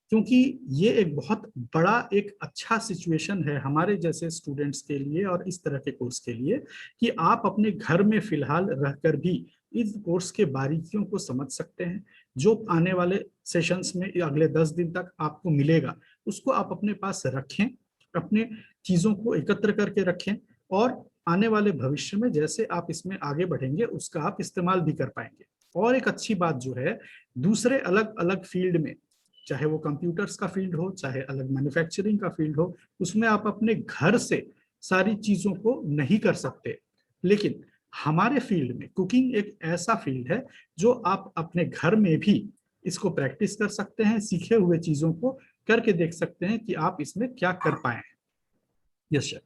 क्योंकि ये एक बहुत बड़ा एक अच्छा सिचुएशन है हमारे जैसे स्टूडेंट्स के लिए और इस तरह के कोर्स के लिए कि आप अपने घर में फिलहाल रहकर भी इस कोर्स के बारीकियों को समझ सकते हैं। जो आने वाले सेशंस में अगले 10 दिन तक आपको मिलेगा उसको आप अपने पास रखें, अपने चीजों को एकत्र करके रखें, और आने वाले भविष्य में जैसे आप इसमें आगे बढ़ेंगे उसका आप इस्तेमाल भी कर पाएंगे। और एक अच्छी बात जो है, दूसरे अलग अलग फील्ड में, चाहे वो कंप्यूटर्स का फील्ड हो, चाहे अलग मैन्युफैक्चरिंग का फील्ड हो, उसमें आप अपने घर से सारी चीजों को नहीं कर सकते। लेकिन हमारे फील्ड में कुकिंग एक ऐसा फील्ड है जो आप अपने घर में भी इसको प्रैक्टिस कर सकते हैं, सीखे हुए चीजों को करके देख सकते हैं कि आप इसमें क्या कर पाए हैं। Yes sir.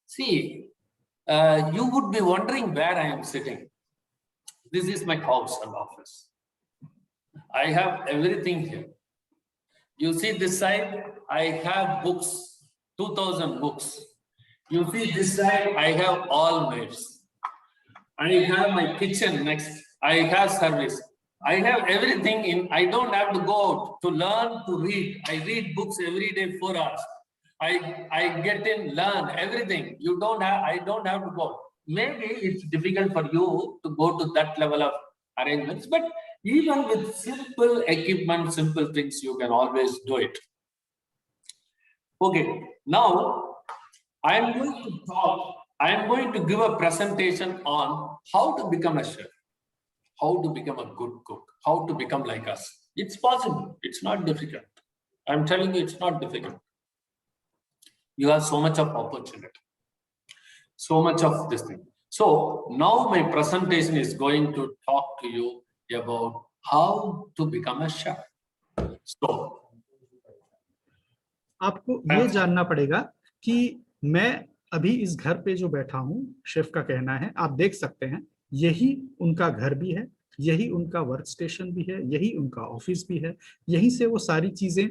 See, you would be wondering where I am sitting. This is my house and office. I have everything here. You see this side, I have books, 2000 books. You see this side, I have all maids. I have my kitchen next. I have service. I have everything in. I don't have to go out to learn to read. I read books every day 4 hours. I get in, learn everything. You don't have. I don't have to go. Maybe it's difficult for you to go to that level of arrangements, but even with simple equipment, simple things, you can always do it. Okay, now I am going to talk. I am going to give a presentation on how to become a chef, how to become a good cook, how to become like us. It's possible. It's not difficult. I'm telling you, it's not difficult. You have so much of opportunity, so much of this thing. So now my presentation is going to talk to you about how to become a chef. So आपको ये जानना पड़ेगा कि मैं अभी इस घर पे जो बैठा हूँ, शेफ का कहना है, आप देख सकते हैं यही उनका घर भी है, यही उनका वर्क स्टेशन भी है, यही उनका ऑफिस भी है। यहीं से वो सारी चीजें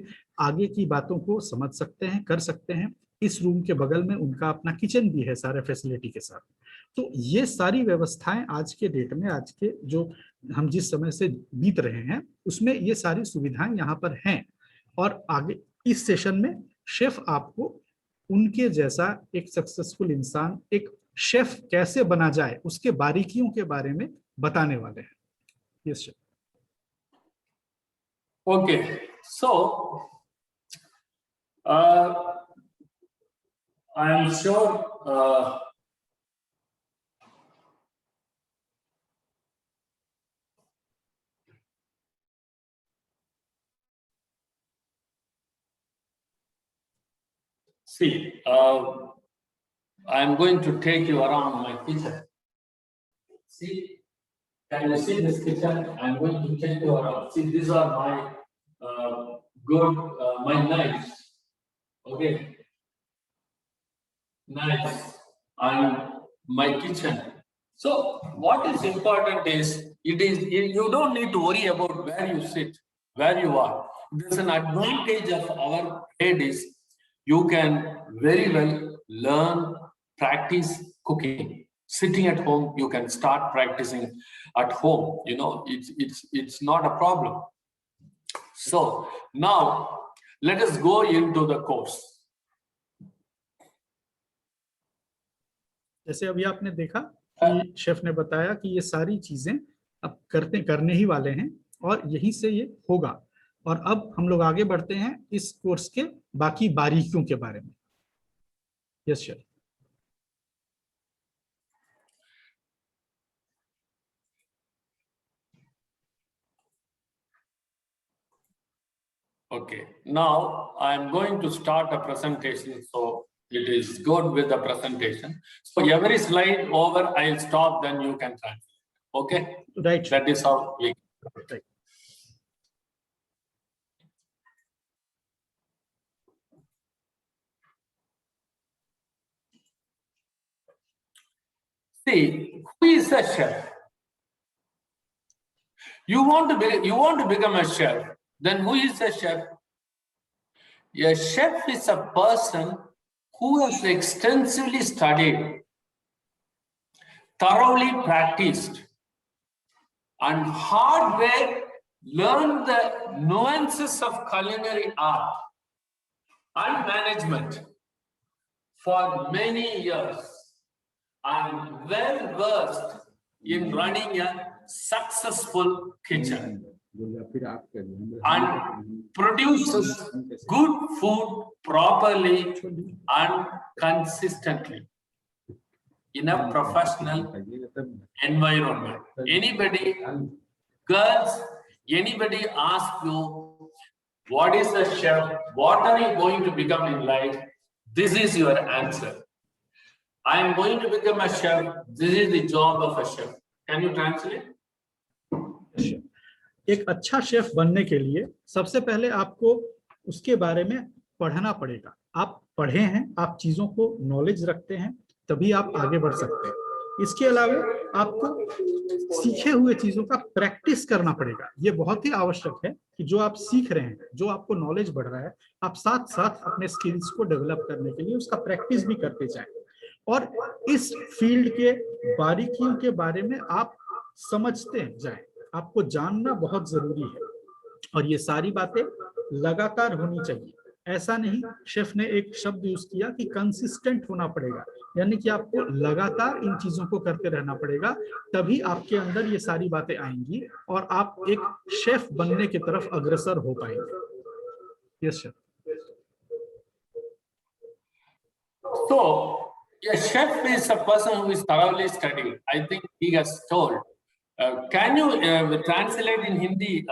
आगे की बातों को समझ सकते हैं, कर सकते हैं। इस रूम के बगल में उनका अपना किचन भी है सारे फैसिलिटी के साथ। तो ये सारी व्यवस्थाएं आज के डेट में, आज के जो हम जिस समय से बीत रहे हैं उसमें ये सारी सुविधाएं यहाँ पर हैं। और आगे इस सेशन में शेफ आपको उनके जैसा एक सक्सेसफुल इंसान, एक शेफ कैसे बना जाए उसके बारीकियों के बारे में बताने वाले हैं। Yes chef. okay, so I am sure see, I am going to take you around my kitchen. See, can you see this kitchen? I am going to take you around. See, these are my my knives. Okay, knives and my kitchen. So, what is important is you don't need to worry about where you sit, where you are. There's an advantage of our trade is you can very well learn, practice cooking. Sitting at home, you can start practicing at home. You know, it's not a problem. So now let us go into the course. जैसे अभी आपने देखा कि chef ने बताया कि ये सारी चीजें अब करने ही वाले हैं और यहीं से ये होगा। और अब हम लोग आगे बढ़ते हैं इस कोर्स के बाकी बारीकियों के बारे में। Yes chef. Okay, now I am going to start a presentation, so it is good with the presentation. So every slide over, I'll stop, then you can translate. Okay? Right. That is how we. Right. See, who is a chef? You want to become a chef. Then who is a chef? A chef is a person who has extensively studied, thoroughly practiced, and hard work learn the nuances of culinary art and management for many years. I'm well versed in running a successful kitchen and produces good food properly and consistently in a professional environment. Anybody, girls, anybody ask you, what is a chef? What are you going to become in life? This is your answer. I am going to become a chef. This is the job of a chef. Can you translate? एक अच्छा chef बनने के लिए सबसे पहले आपको उसके बारे में पढ़ना पड़ेगा। आप पढ़े हैं, आप चीजों को नॉलेज रखते हैं, तभी आप आगे बढ़ सकते हैं। इसके अलावा आपको सीखे हुए चीजों का प्रैक्टिस करना पड़ेगा। ये बहुत ही आवश्यक है कि जो आप सीख रहे हैं, जो आपको नॉलेज बढ़ रहा है, आप साथ साथ अपने स्किल्स को डेवलप करने के लिए उसका प्रैक्टिस भी करते जाएं और इस फील्ड के बारीकियों के बारे में आप समझते जाएं। आपको जानना बहुत जरूरी है और ये सारी बातें लगातार होनी चाहिए। ऐसा नहीं, शेफ ने एक शब्द यूज किया कि कंसिस्टेंट होना पड़ेगा, यानी कि आपको लगातार इन चीजों को करते रहना पड़ेगा, तभी आपके अंदर ये सारी बातें आएंगी और आप एक शेफ बनने की तरफ अग्रसर हो पाएंगे। Yes chef. So a chef is a person who is thoroughly studied. I think he has told. Can you translate in Hindi,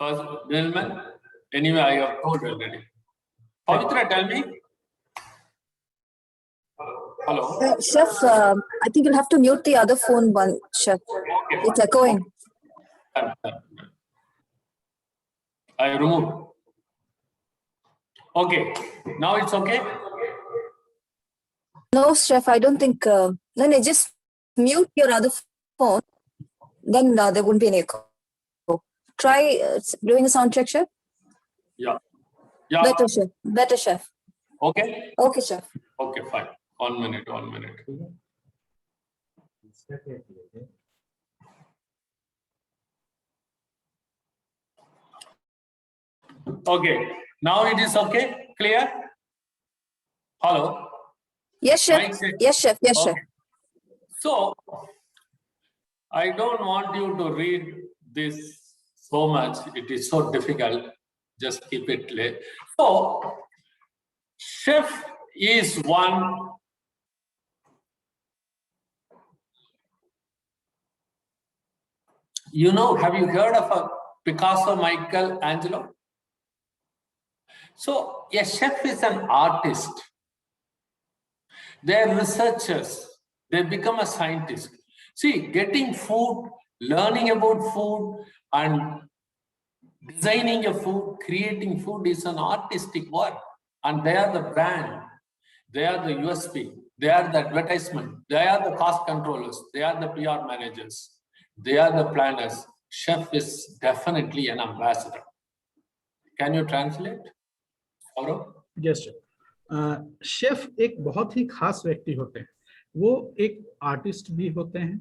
gentlemen? Anyway, I have told already. Pavitra, tell me. Hello. Chef, I think you'll have to mute the other phone one, Chef. Okay. It's echoing. I removed. Okay. Now it's okay? No, Chef, I don't think. No, just mute your other phone. Then there won't be an echo. Try doing a sound check, Chef. Yeah. Yeah. Better, Chef. Better, Chef. Okay. Okay, Chef. Okay, fine. 1 minute, 1 minute. Okay. Now it is okay? Clear? Hello? Yes, Chef. Yes, Chef. Yes, Okay. Chef. So, I don't want you to read this so much. It is so difficult. Just keep it clear. So, chef is one. You know, have you heard of a Picasso, Michelangelo? So, a chef is an artist. They're researchers. They become a scientist. See, getting food, learning about food, and designing a food, creating food is an artistic work. And they are the brand. They are the USP. They are the advertisement. They are the cost controllers. They are the PR managers. They are the planners. Chef is definitely an ambassador. Can you translate? Yes, chef एक बहुत ही खास व्यक्ति होते हैं। वो एक artist भी होते हैं,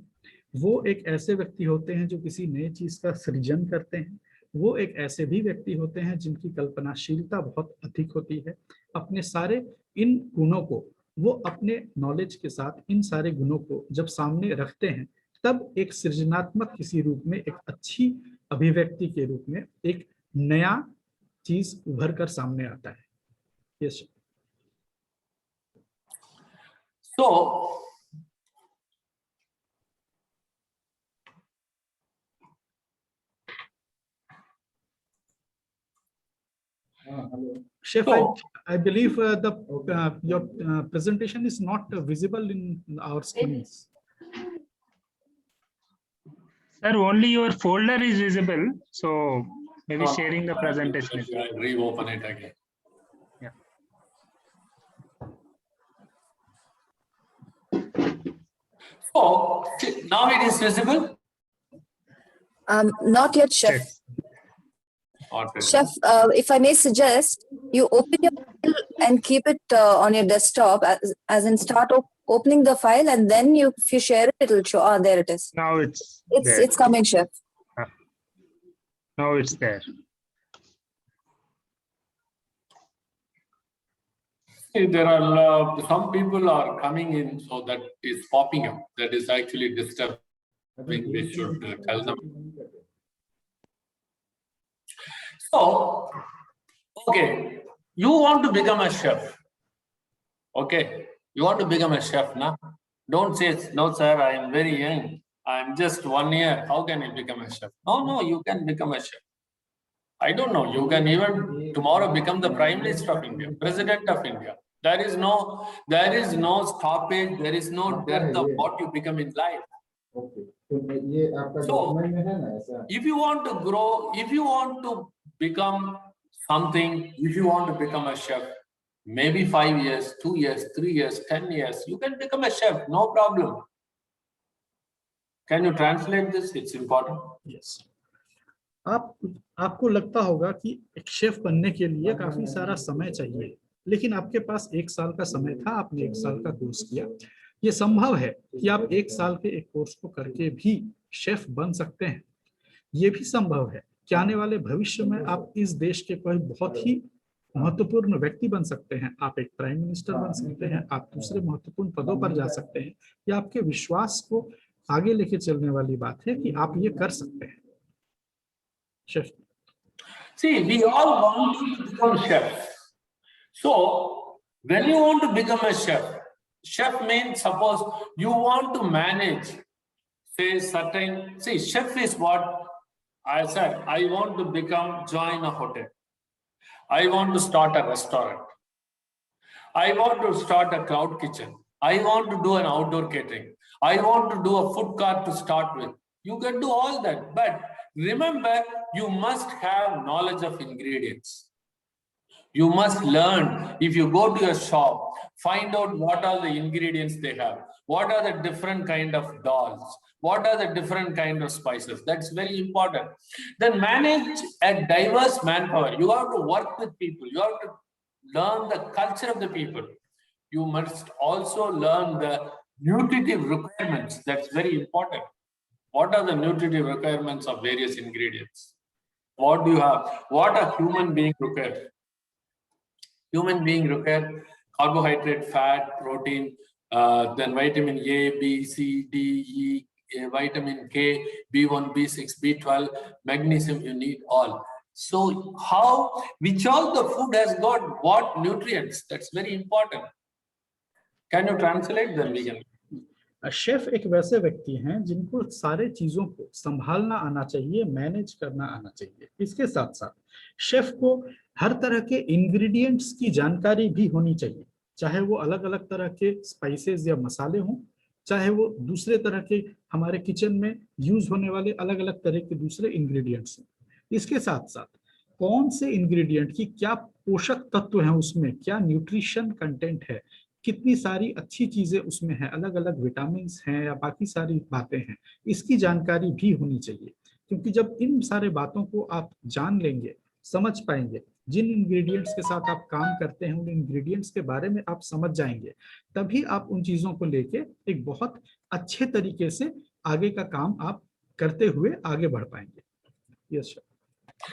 वो एक ऐसे व्यक्ति होते हैं जो किसी नई चीज का सृजन करते हैं, वो एक ऐसे भी व्यक्ति होते हैं जिनकी कल्पनाशीलता बहुत अधिक होती है। अपने सारे इन गुणों को वो अपने नॉलेज के साथ इन सारे गुणों को जब सामने रखते हैं, तब एक सृजनात्मक किसी रूप में, एक अच्छी अभिव्यक्ति के रूप में एक नया चीज उभर कर सामने आता है। Yes. So, Chef, I believe your presentation is not visible in our screens. Sir, only your folder is visible, so maybe sharing the presentation. I'll reopen it again. Yeah. So, now it is visible? Not yet, Chef. Yes. Chef, if I may suggest, you open your file and keep it on your desktop, as in start opening the file, and then if you share it, it'll show. Ah, there it is. Now it's there. It's coming, Chef. Now it's there. See, there are some people are coming in, so that is popping up. That is actually disturbing. We should tell them. So, okay, you want to become a chef. Okay, you want to become a chef, na? Don't say, no, sir, I am very young. I'm just 1 year. How can I become a chef? No, you can become a chef. I don't know. You can even tomorrow become the Prime Minister of India, President of India. There is no stoppage. There is no dearth of what you become in life. So, if you want to grow, if you want to become something, if you want to become a chef, maybe 5 years, 2 years, 3 years, 10 years, you can become a chef, no problem. Can you translate this? It's important. Yes. आपको लगता होगा कि एक chef बनने के लिए काफी सारा समय चाहिए, लेकिन आपके पास 1 साल का समय था, आपने 1 साल का कोर्स किया। ये संभव है कि आप 1 साल के एक कोर्स को करके भी शेफ बन सकते हैं। ये भी संभव है कि आने वाले भविष्य में आप इस देश के कोई बहुत ही महत्वपूर्ण व्यक्ति बन सकते हैं। आप एक प्राइम मिनिस्टर बन सकते हैं, आप दूसरे महत्वपूर्ण पदों पर जा सकते हैं। ये आपके विश्वास को आगे लेके चलने वाली बात है कि आप ये कर सकते हैं। Chef, See, we all want to become chefs. So, when you want to become a chef means suppose you want to manage, say certain, see, chef is what I said, I want to join a hotel. I want to start a restaurant. I want to start a cloud kitchen. I want to do an outdoor catering. I want to do a food cart to start with. You can do all that, but remember, you must have knowledge of ingredients. You must learn. If you go to a shop, find out what are the ingredients they have. What are the different kind of dals? What are the different kind of spices? That's very important. Then manage a diverse manpower. You have to work with people. You have to learn the culture of the people. You must also learn the nutritive requirements. That's very important. What are the nutritive requirements of various ingredients? What do you have? What a human being requires? Human being require carbohydrate, fat, protein, then vitamin A, B, C, D, E, vitamin K, B1, B6, B12, magnesium, you need all. So which all the food has got what nutrients? That's very important. Can you translate them? We can. Chef एक वैसे व्यक्ति हैं जिनको सारे चीजों को संभालना आना चाहिए, मैनेज करना आना चाहिए। इसके साथ साथ शेफ को हर तरह के इंग्रेडिएंट्स की जानकारी भी होनी चाहिए, चाहे वो अलग अलग तरह के स्पाइसेस या मसाले हों, चाहे वो दूसरे तरह के हमारे किचन में यूज होने वाले अलग अलग तरह के दूसरे इंग्रेडिएंट्स हों। इसके साथ साथ कौन से इंग्रेडिएंट की क्या पोषक तत्व हैं, उसमें क्या न्यूट्रिशन कंटेंट है, कितनी सारी अच्छी चीजें उसमें हैं, अलग अलग विटामिन हैं या बाकी सारी बातें हैं, इसकी जानकारी भी होनी चाहिए। क्योंकि जब इन सारे बातों को आप जान लेंगे, समझ पाएंगे, जिन इंग्रेडिएंट्स के साथ आप काम करते हैं उन इंग्रेडिएंट्स के बारे में आप समझ जाएंगे, तभी आप उन चीजों को लेके एक बहुत अच्छे तरीके से आगे का काम आप करते हुए आगे बढ़ पाएंगे। Yes sir.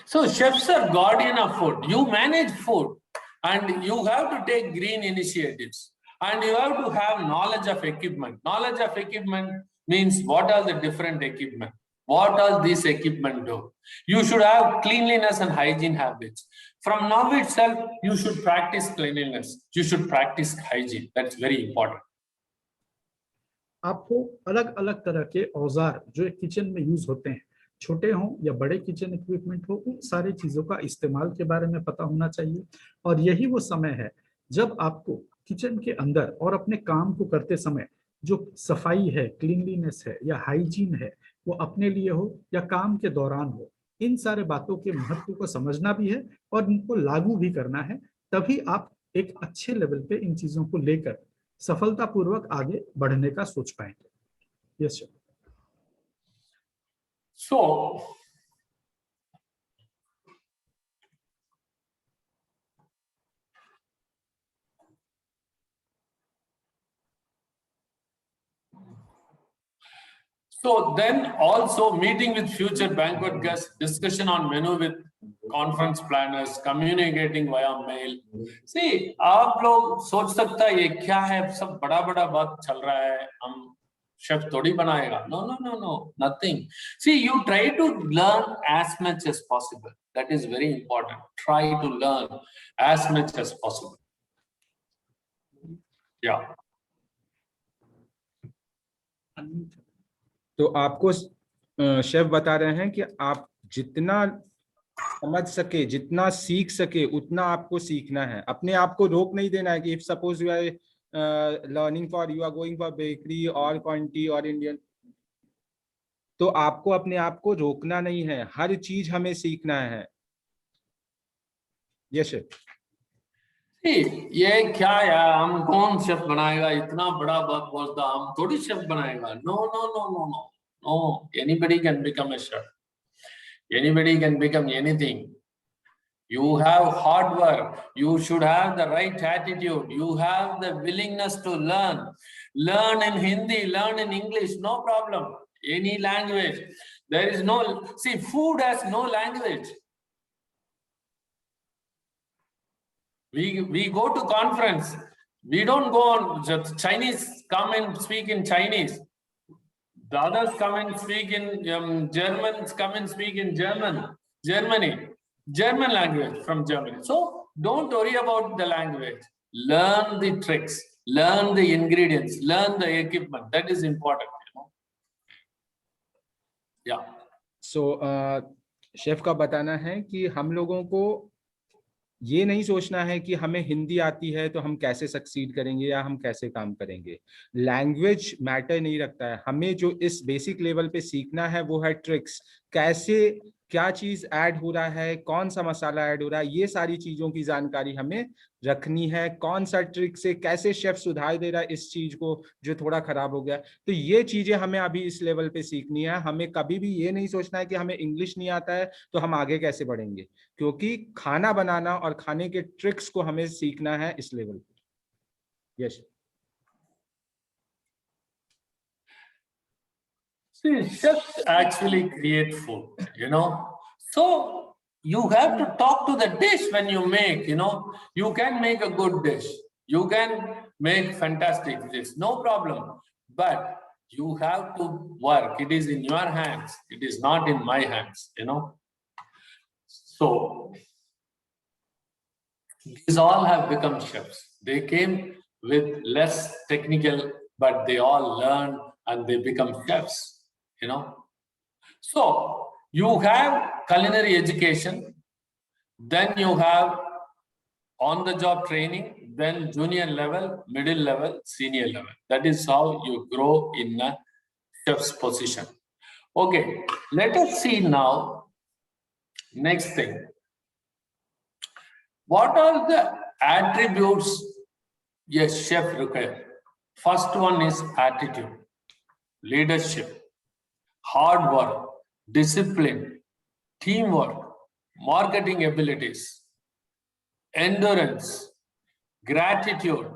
So chefs are guardian of food. You manage food and you have to take green initiatives and you have to have knowledge of equipment. Knowledge of equipment means what are the different equipment? What does this equipment do? You should have cleanliness and hygiene habits. From now itself, you should practice cleanliness. You should practice hygiene. That's very important. आपको अलग अलग तरह के औजार जो एक kitchen में use होते हैं, छोटे हों या बड़े किचन इक्विपमेंट हो, उन सारी चीजों का इस्तेमाल के बारे में पता होना चाहिए। और यही वो समय है जब आपको किचन के अंदर और अपने काम को करते समय जो सफाई है, क्लीनलीनेस है या हाइजीन है, वो अपने लिए हो या काम के दौरान हो, इन सारे बातों के महत्व को समझना भी है और इनको लागू भी करना है। तभी आप एक अच्छे लेवल पे इन चीजों को लेकर सफलतापूर्वक आगे बढ़ने का सोच पाएंगे। Yes sir. So, So then also meeting with future banquet guests, discussion on menu with conference planners, communicating via mail. See, आप लोग सोच सकता है ये क्या है, सब बड़ा बड़ा बात चल रहा है, हम शेफ थोड़ी बनाएगा. No, nothing. See, you try to learn as much as possible. That is very important. Try to learn as much as possible. Yeah. तो आपको शेफ बता रहे हैं कि आप जितना समझ सके, जितना सीख सके, उतना आपको सीखना है. अपने आप को रोक नहीं देना है कि if suppose you are learning for, you are going for bakery और क्वांटी और इंडियन, तो आपको अपने आप को रोकना नहीं है. हर चीज हमें सीखना है. Yes chef. ये क्या यार, हम कौन शेफ बनाएगा, इतना बड़ा बात बोलता, हम थोड़ी शेफ बनाएगा. No. Anybody can become a chef. Anybody can become anything. You have hard work. You should have the right attitude. You have the willingness to learn. Learn in Hindi, learn in English, no problem. Any language. There is no, see, food has no language. We go to conference. We don't go on, the Chinese come and speak in Chinese. The others come and speak in Germans come and speak in Germany, German language from Germany. So don't worry about the language. Learn the tricks, learn the ingredients, learn the equipment. That is important. Yeah. So chef का बताना है कि हम लोगों को ये नहीं सोचना है कि हमें हिंदी आती है तो हम कैसे सक्सीड करेंगे या हम कैसे काम करेंगे. लैंग्वेज मैटर नहीं रखता है. हमें जो इस बेसिक लेवल पे सीखना है वो है ट्रिक्स. कैसे क्या चीज ऐड हो रहा है, कौन सा मसाला ऐड हो रहा है, ये सारी चीजों की जानकारी हमें रखनी है. कौन सा ट्रिक से कैसे शेफ सुधार दे रहा है इस चीज को जो थोड़ा खराब हो गया. तो ये चीजें हमें अभी इस लेवल पे सीखनी है. हमें कभी भी ये नहीं सोचना है कि हमें इंग्लिश नहीं आता है तो हम आगे कैसे बढ़ेंगे, क्योंकि खाना बनाना और खाने के ट्रिक्स को हमें सीखना है इस लेवल पे. Yes. See, chefs actually create food, So you have to talk to the dish when you make, You can make a good dish. You can make fantastic dish, no problem. But you have to work. It is in your hands. It is not in my hands, So these all have become chefs. They came with less technical, but they all learned and they become chefs. So you have culinary education, then you have on-the-job training, then junior level, middle level, senior level. That is how you grow in a chef's position. Okay, let us see now next thing. What are the attributes a chef requires? First one is attitude, leadership, hard work, discipline, teamwork, marketing abilities, endurance, gratitude,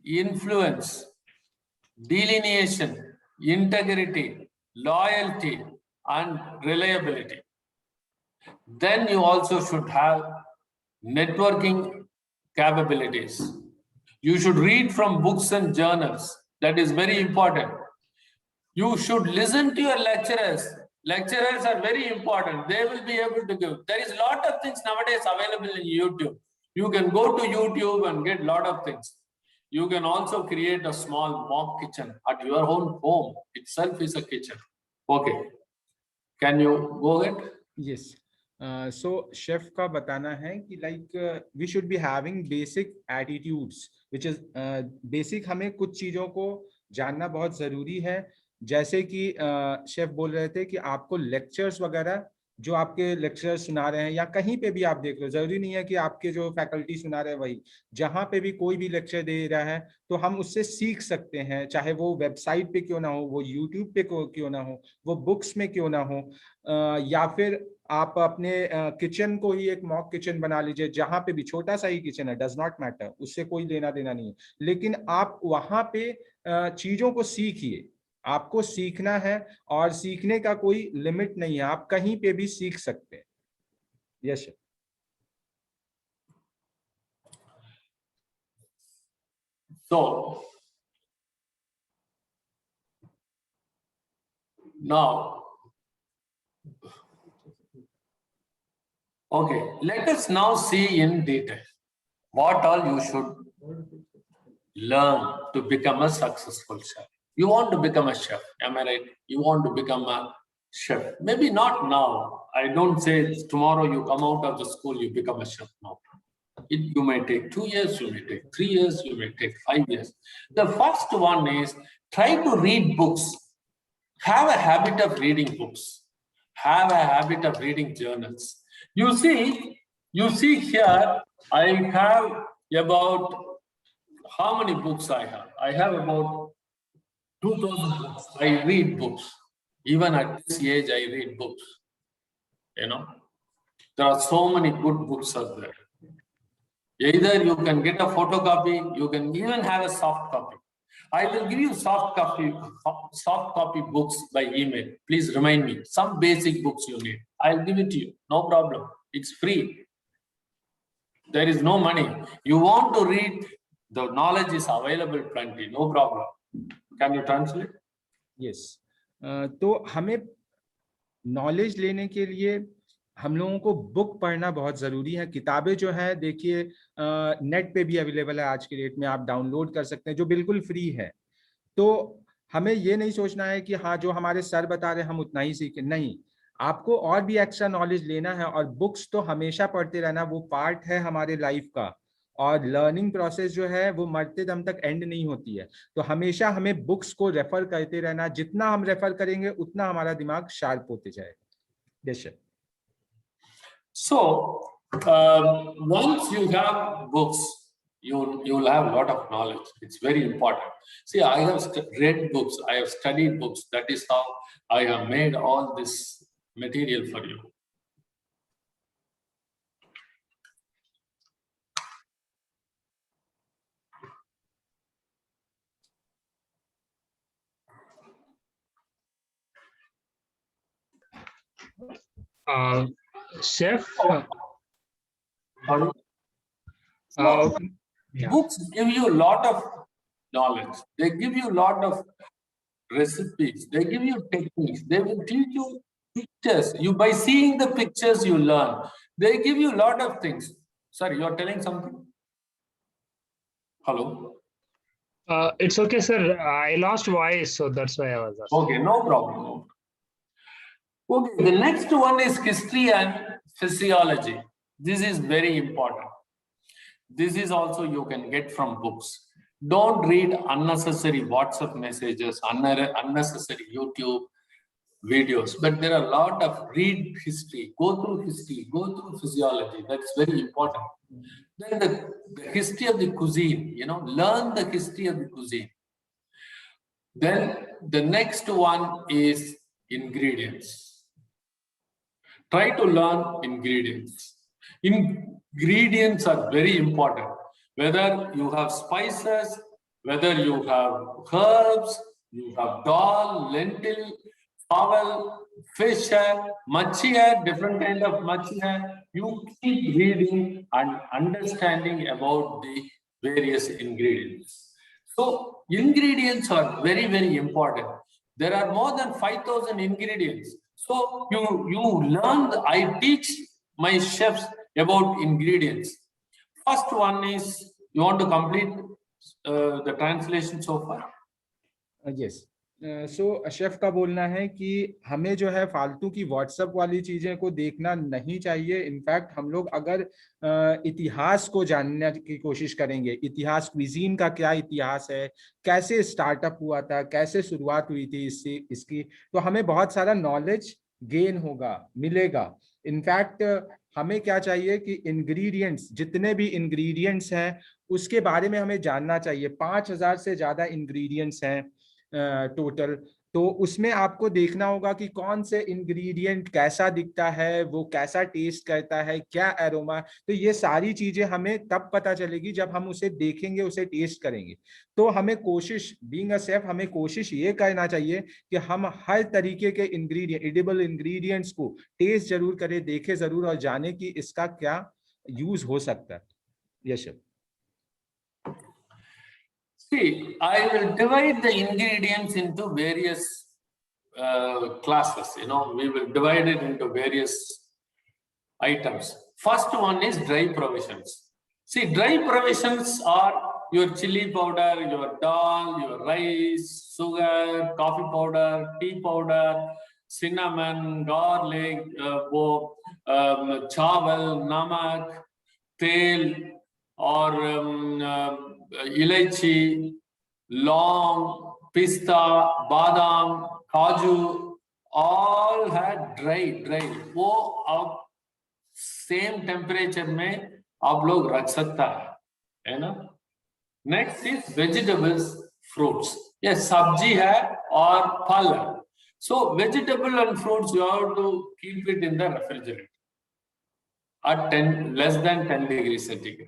influence, delineation, integrity, loyalty, and reliability. Then you also should have networking capabilities. You should read from books and journals. That is very important. You should listen to your lecturers. Lecturers are very important. They will be able to give. There is a lot of things nowadays available in YouTube. You can go to YouTube and get a lot of things. You can also create a small mock kitchen at your own home. Itself is a kitchen. Okay. Can you go ahead? Yes. So chef का बताना है कि we should be having basic attitudes, which is basic. हमें कुछ चीजों को जानना बहुत जरूरी है. जैसे कि शेफ बोल रहे थे कि आपको लेक्चर्स वगैरह जो आपके लेक्चर सुना रहे हैं या कहीं पे भी आप देख लो, जरूरी नहीं है कि आपके जो फैकल्टी सुना रहे हैं वही, जहाँ पे भी कोई भी लेक्चर दे रहा है तो हम उससे सीख सकते हैं. चाहे वो वेबसाइट पे क्यों ना हो, वो यूट्यूब पे क्यों ना हो, वो बुक्स में क्यों ना हो, या फिर आप अपने किचन को ही एक मॉक किचन बना लीजिए. जहाँ पे भी छोटा सा ही किचन है, डज नॉट मैटर, उससे कोई लेना देना नहीं है, लेकिन आप वहाँ पे चीजों को सीखिए. आपको सीखना है और सीखने का कोई लिमिट नहीं है, आप कहीं पे भी सीख सकते हैं। Yes sir. So now, okay, let us now see in detail what all you should learn to become a successful chef. You want to become a chef, am I right? You want to become a chef. Maybe not now. I don't say tomorrow you come out of the school, you become a chef. No. You may take 2 years, you may take 3 years, you may take 5 years. The first one is try to read books. Have a habit of reading books. Have a habit of reading journals. You see here, I have about, how many books I have? I have about 2,000 books. I read books. Even at this age, I read books. You know, there are so many good books out there. Either you can get a photocopy, you can even have a soft copy. I will give you soft copy books by email. Please remind me, some basic books you need. I'll give it to you, no problem. It's free. There is no money. You want to read, the knowledge is available plenty, no problem. Can you translate? Yes. तो हमें knowledge लेने के लिए हम लोगों को book पढ़ना बहुत ज़रूरी है। किताबें जो है देखिए नेट पे भी अवेलेबल है, आज के डेट में आप डाउनलोड कर सकते हैं, जो बिल्कुल फ्री है। तो हमें ये नहीं सोचना है कि हाँ जो हमारे सर बता रहे हैं हम उतना ही सीखें, नहीं, आपको और भी एक्स्ट्रा नॉलेज लेना है। और बुक्स तो हमेशा पढ़ते रहना, वो पार्ट है हमारे लाइफ का। और लर्निंग प्रोसेस जो है वो मरते दम तक एंड नहीं होती है, तो हमेशा हमें बुक्स को रेफर करते रहना। जितना हम रेफर करेंगे उतना हमारा दिमाग शार्प होते जाएगा। Yes sir. So, once you have books, you'll have a lot of knowledge. It's very important. See, I have read books, I have studied books. That is how I have made all this material for you. Chef, yeah. Books give you a lot of knowledge. They give you a lot of recipes. They give you techniques. They will teach you pictures. You, by seeing the pictures, you learn. They give you a lot of things. Sorry, you are telling something? Hello? It's okay, sir. I lost voice, so that's why I was asking. Okay, no problem. Okay, the next one is history and physiology. This is very important. This is also you can get from books. Don't read unnecessary WhatsApp messages, unnecessary YouTube videos, but there are a lot of read history, go through physiology. That's very important. Then the history of the cuisine, you know, learn the history of the cuisine. Then the next one is ingredients. Try to learn ingredients. Ingredients are very important. Whether you have spices, whether you have herbs, you have dal, lentil, fowl, fish hai, machi hai, different kind of machi hai. You keep reading and understanding about the various ingredients. So ingredients are very, very important. There are more than 5,000 ingredients. So you learn, I teach my chefs about ingredients. First one is, you want to complete the translation so far? Yes. So chef का बोलना है कि हमें जो है फालतू की WhatsApp वाली चीजें को देखना नहीं चाहिए। इनफैक्ट हम लोग अगर इतिहास को जानने की कोशिश करेंगे, इतिहास, क्विजीन का क्या इतिहास है, कैसे स्टार्टअप हुआ था, कैसे शुरुआत हुई थी इसकी, तो हमें बहुत सारा नॉलेज गेन होगा, मिलेगा। इनफैक्ट हमें क्या चाहिए कि इंग्रेडिएंट्स, जितने भी इंग्रेडिएंट्स हैं उसके बारे में हमें जानना चाहिए। 5,000 से ज्यादा इंग्रेडिएंट्स हैं टोटल। तो उसमें आपको देखना होगा कि कौन से इंग्रेडिएंट कैसा दिखता है, वो कैसा टेस्ट करता है, क्या एरोमा। तो ये सारी चीजें हमें तब पता चलेगी जब हम उसे देखेंगे, उसे टेस्ट करेंगे। तो हमें कोशिश, बीइंग अ शेफ, हमें कोशिश ये करना चाहिए कि हम हर तरीके के इंग्रेडिएंट, एडिबल इंग्रेडिएंट्स को टेस्ट जरूर करें, देखें जरूर और जाने कि इसका क्या यूज हो सकता है। Yes chef. See, I will divide the ingredients into various classes. We will divide it into various items. First one is dry provisions. See, dry provisions are your chili powder, your dal, your rice, sugar, coffee powder, tea powder, cinnamon, garlic, chawal, namak, tel, or इलायची, long, pista, badam, kaju, all had dry. वो आप same temperature में आप लोग रख सकता है ना। Next is vegetables, fruits. ये सब्जी है और फल है। So vegetable and fruits you have to keep it in the refrigerator at less than 10 degrees centigrade.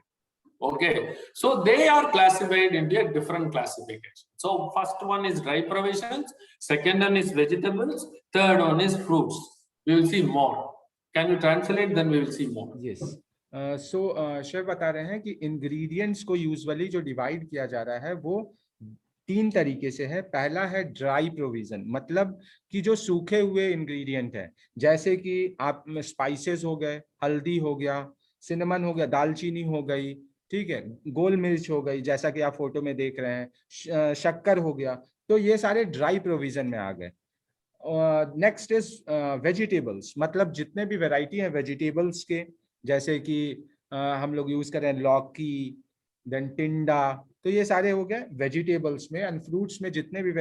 Okay, so they are classified into a different classification. So first one is dry provisions, second one is vegetables, third one is fruits. We will see more. Can you translate? Then we will see more. Yes. So chef बता रहे हैं कि ingredients को usually जो divide किया जा रहा है वो 3 तरीके से है। पहला है ड्राई प्रोविजन, मतलब कि जो सूखे हुए इंग्रेडिएंट है, जैसे कि आप स्पाइसेस हो गए, हल्दी हो गया, सिनेमन हो गया, दालचीनी हो गई, ठीक है, गोल मिर्च हो गई जैसा कि आप फोटो में देख रहे हैं, शक्कर हो गया, तो ये सारे ड्राई प्रोविजन में आ गए। नेक्स्ट इज वेजिटेबल्स, मतलब जितने भी वैरायटी है वेजिटेबल्स के, जैसे कि हम लोग यूज कर रहे हैं लौकी, देन टिंडा, तो ये सारे हो गए वेजिटेबल्स में। एंड फ्रूट्स में जितने भी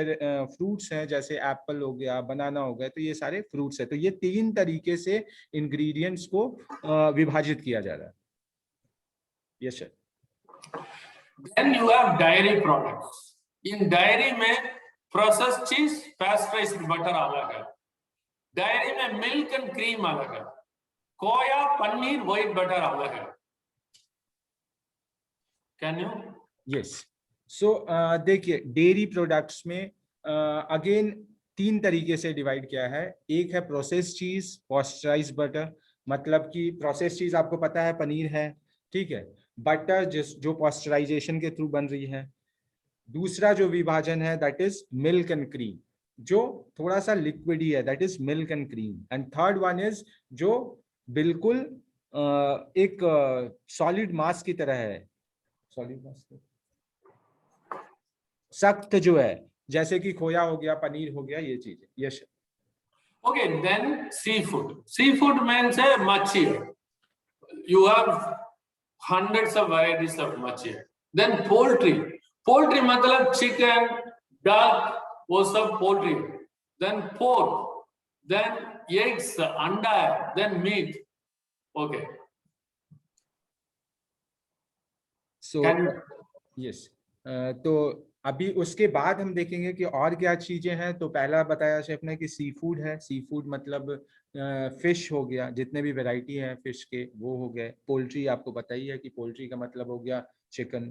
फ्रूट्स हैं जैसे एप्पल हो गया, बनाना हो गया, तो ये सारे फ्रूट्स है। तो ये 3 तरीके से इंग्रेडिएंट्स को विभाजित किया जा रहा है। Yes sir. Then you have dairy products. In dairy में processed cheese, pasteurized butter अलग है। Dairy में milk and cream अलग है। खोया, पनीर, white butter अलग है। Can you? Yes. So देखिए डेयरी प्रोडक्ट्स में अगेन 3 तरीके से डिवाइड किया है। एक है प्रोसेस्ड चीज, पॉस्चराइज्ड बटर, मतलब कि प्रोसेस्ड चीज आपको पता है पनीर है, ठीक है, बटर जो पॉस्चराइजेशन के थ्रू बन रही है। दूसरा जो विभाजन है that is milk and cream, जो थोड़ा सा लिक्विड ही है, that is milk and cream. And third one is जो बिल्कुल एक सॉलिड मास की तरह है, सॉलिड मास सख्त जो है, जैसे कि खोया हो गया, पनीर हो गया, ये चीज। Yes. Okay, then seafood. Seafood means मच्छी। You have hundreds of varieties of मच्छी। Then poultry. Poultry मतलब chicken, duck, वो सब poultry। Then pork, then eggs, अंडा है, then meat. Okay. So yes. तो अभी उसके बाद हम देखेंगे कि और क्या चीजें हैं। तो पहला बताया शेफ ने कि सी फूड है। सी फूड मतलब फिश हो गया, जितने भी वैरायटी है फिश के वो हो गए। पोल्ट्री आपको पता ही है कि पोल्ट्री का मतलब हो गया चिकन।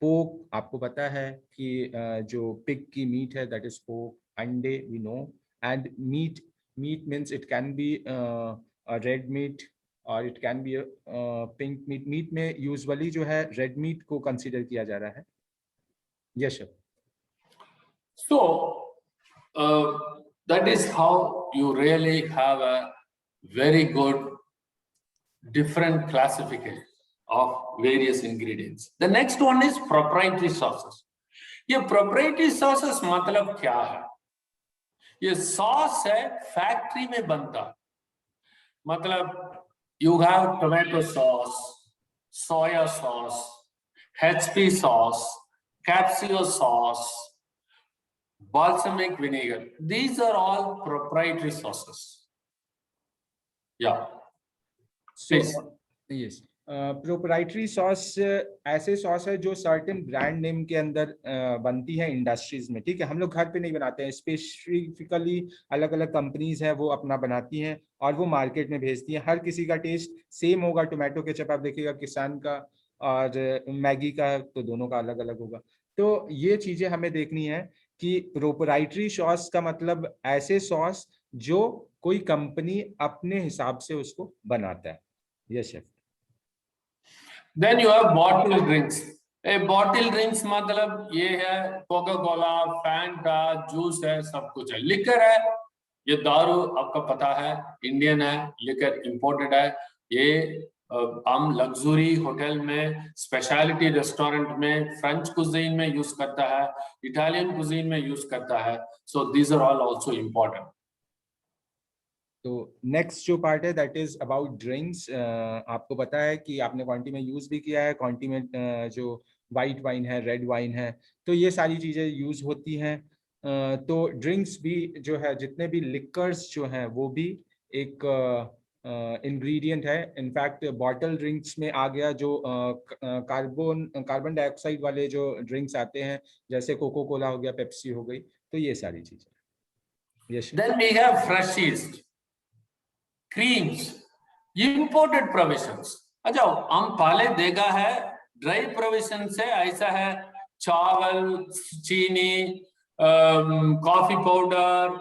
पोक आपको पता है कि जो पिग की मीट है दैट इज पोक। अंडे we know. And meat means it can be red meat और it can be pink meat. Meat में यूजुअली जो है रेड मीट को कंसीडर किया जा रहा है। Yes, sir. So that is how you really have a very good different classification of various ingredients. The next one is proprietary sauces. ये proprietary sauces मतलब क्या है? ये sauce है फैक्ट्री में बनता, मतलब you have tomato sauce, soya sauce, HP sauce, capsule sauce, balsamic vinegar. These are all proprietary sauces. Yeah. So, Please. yes. Proprietary sauce ऐसे सॉस है जो सर्टेन ब्रांड नेम के अंदर बनती है इंडस्ट्रीज में, ठीक है। हम लोग घर पे नहीं बनाते हैं, स्पेसिफिकली अलग अलग कंपनीज हैं वो अपना बनाती हैं और वो मार्केट में भेजती हैं। हर किसी का टेस्ट सेम होगा, टोमेटो केचप आप देखिएगा किसान का और मैगी का, तो दोनों का अलग अलग होगा। तो ये चीजें हमें देखनी है कि प्रोप्राइटरी सॉस का मतलब ऐसे सॉस जो कोई कंपनी अपने हिसाब से उसको बनाता है। Yes chef. Then you have bottled drinks. A bottled drinks मतलब ये है कोका कोला, फैंटा, जूस है, सब कुछ है। लिकर है, ये दारू आपका पता है इंडियन है, लिकर इंपोर्टेड है। ये हम लग्जरी होटल में, स्पेशलिटी रेस्टोरेंट में, फ्रेंच कुजीन में यूज करता है, इटालियन कुजीन में यूज करता है। So these are all also important. तो नेक्स्ट जो पार्ट है दैट इज अबाउट ड्रिंक्स। आपको पता है कि आपने क्वांटी में यूज भी किया है, क्वांटी में जो वाइट वाइन है, रेड वाइन है, तो ये सारी चीजें यूज होती हैं। तो ड्रिंक्स भी जो है, जितने भी लिकर्स जो हैं वो भी एक इंग्रेडिएंट है। इनफैक्ट बॉटल ड्रिंक्स में आ गया जो कार्बन डाइऑक्साइड वाले जो ड्रिंक्स आते हैं, जैसे कोको कोला हो गया, पेप्सी हो गई, तो ये सारी चीजें। Yes. Then we have fresh yeast, creams, imported provisions. अच्छा, हम पहले देखा है ड्राई प्रोविजन से ऐसा है, चावल, चीनी, कॉफी पाउडर,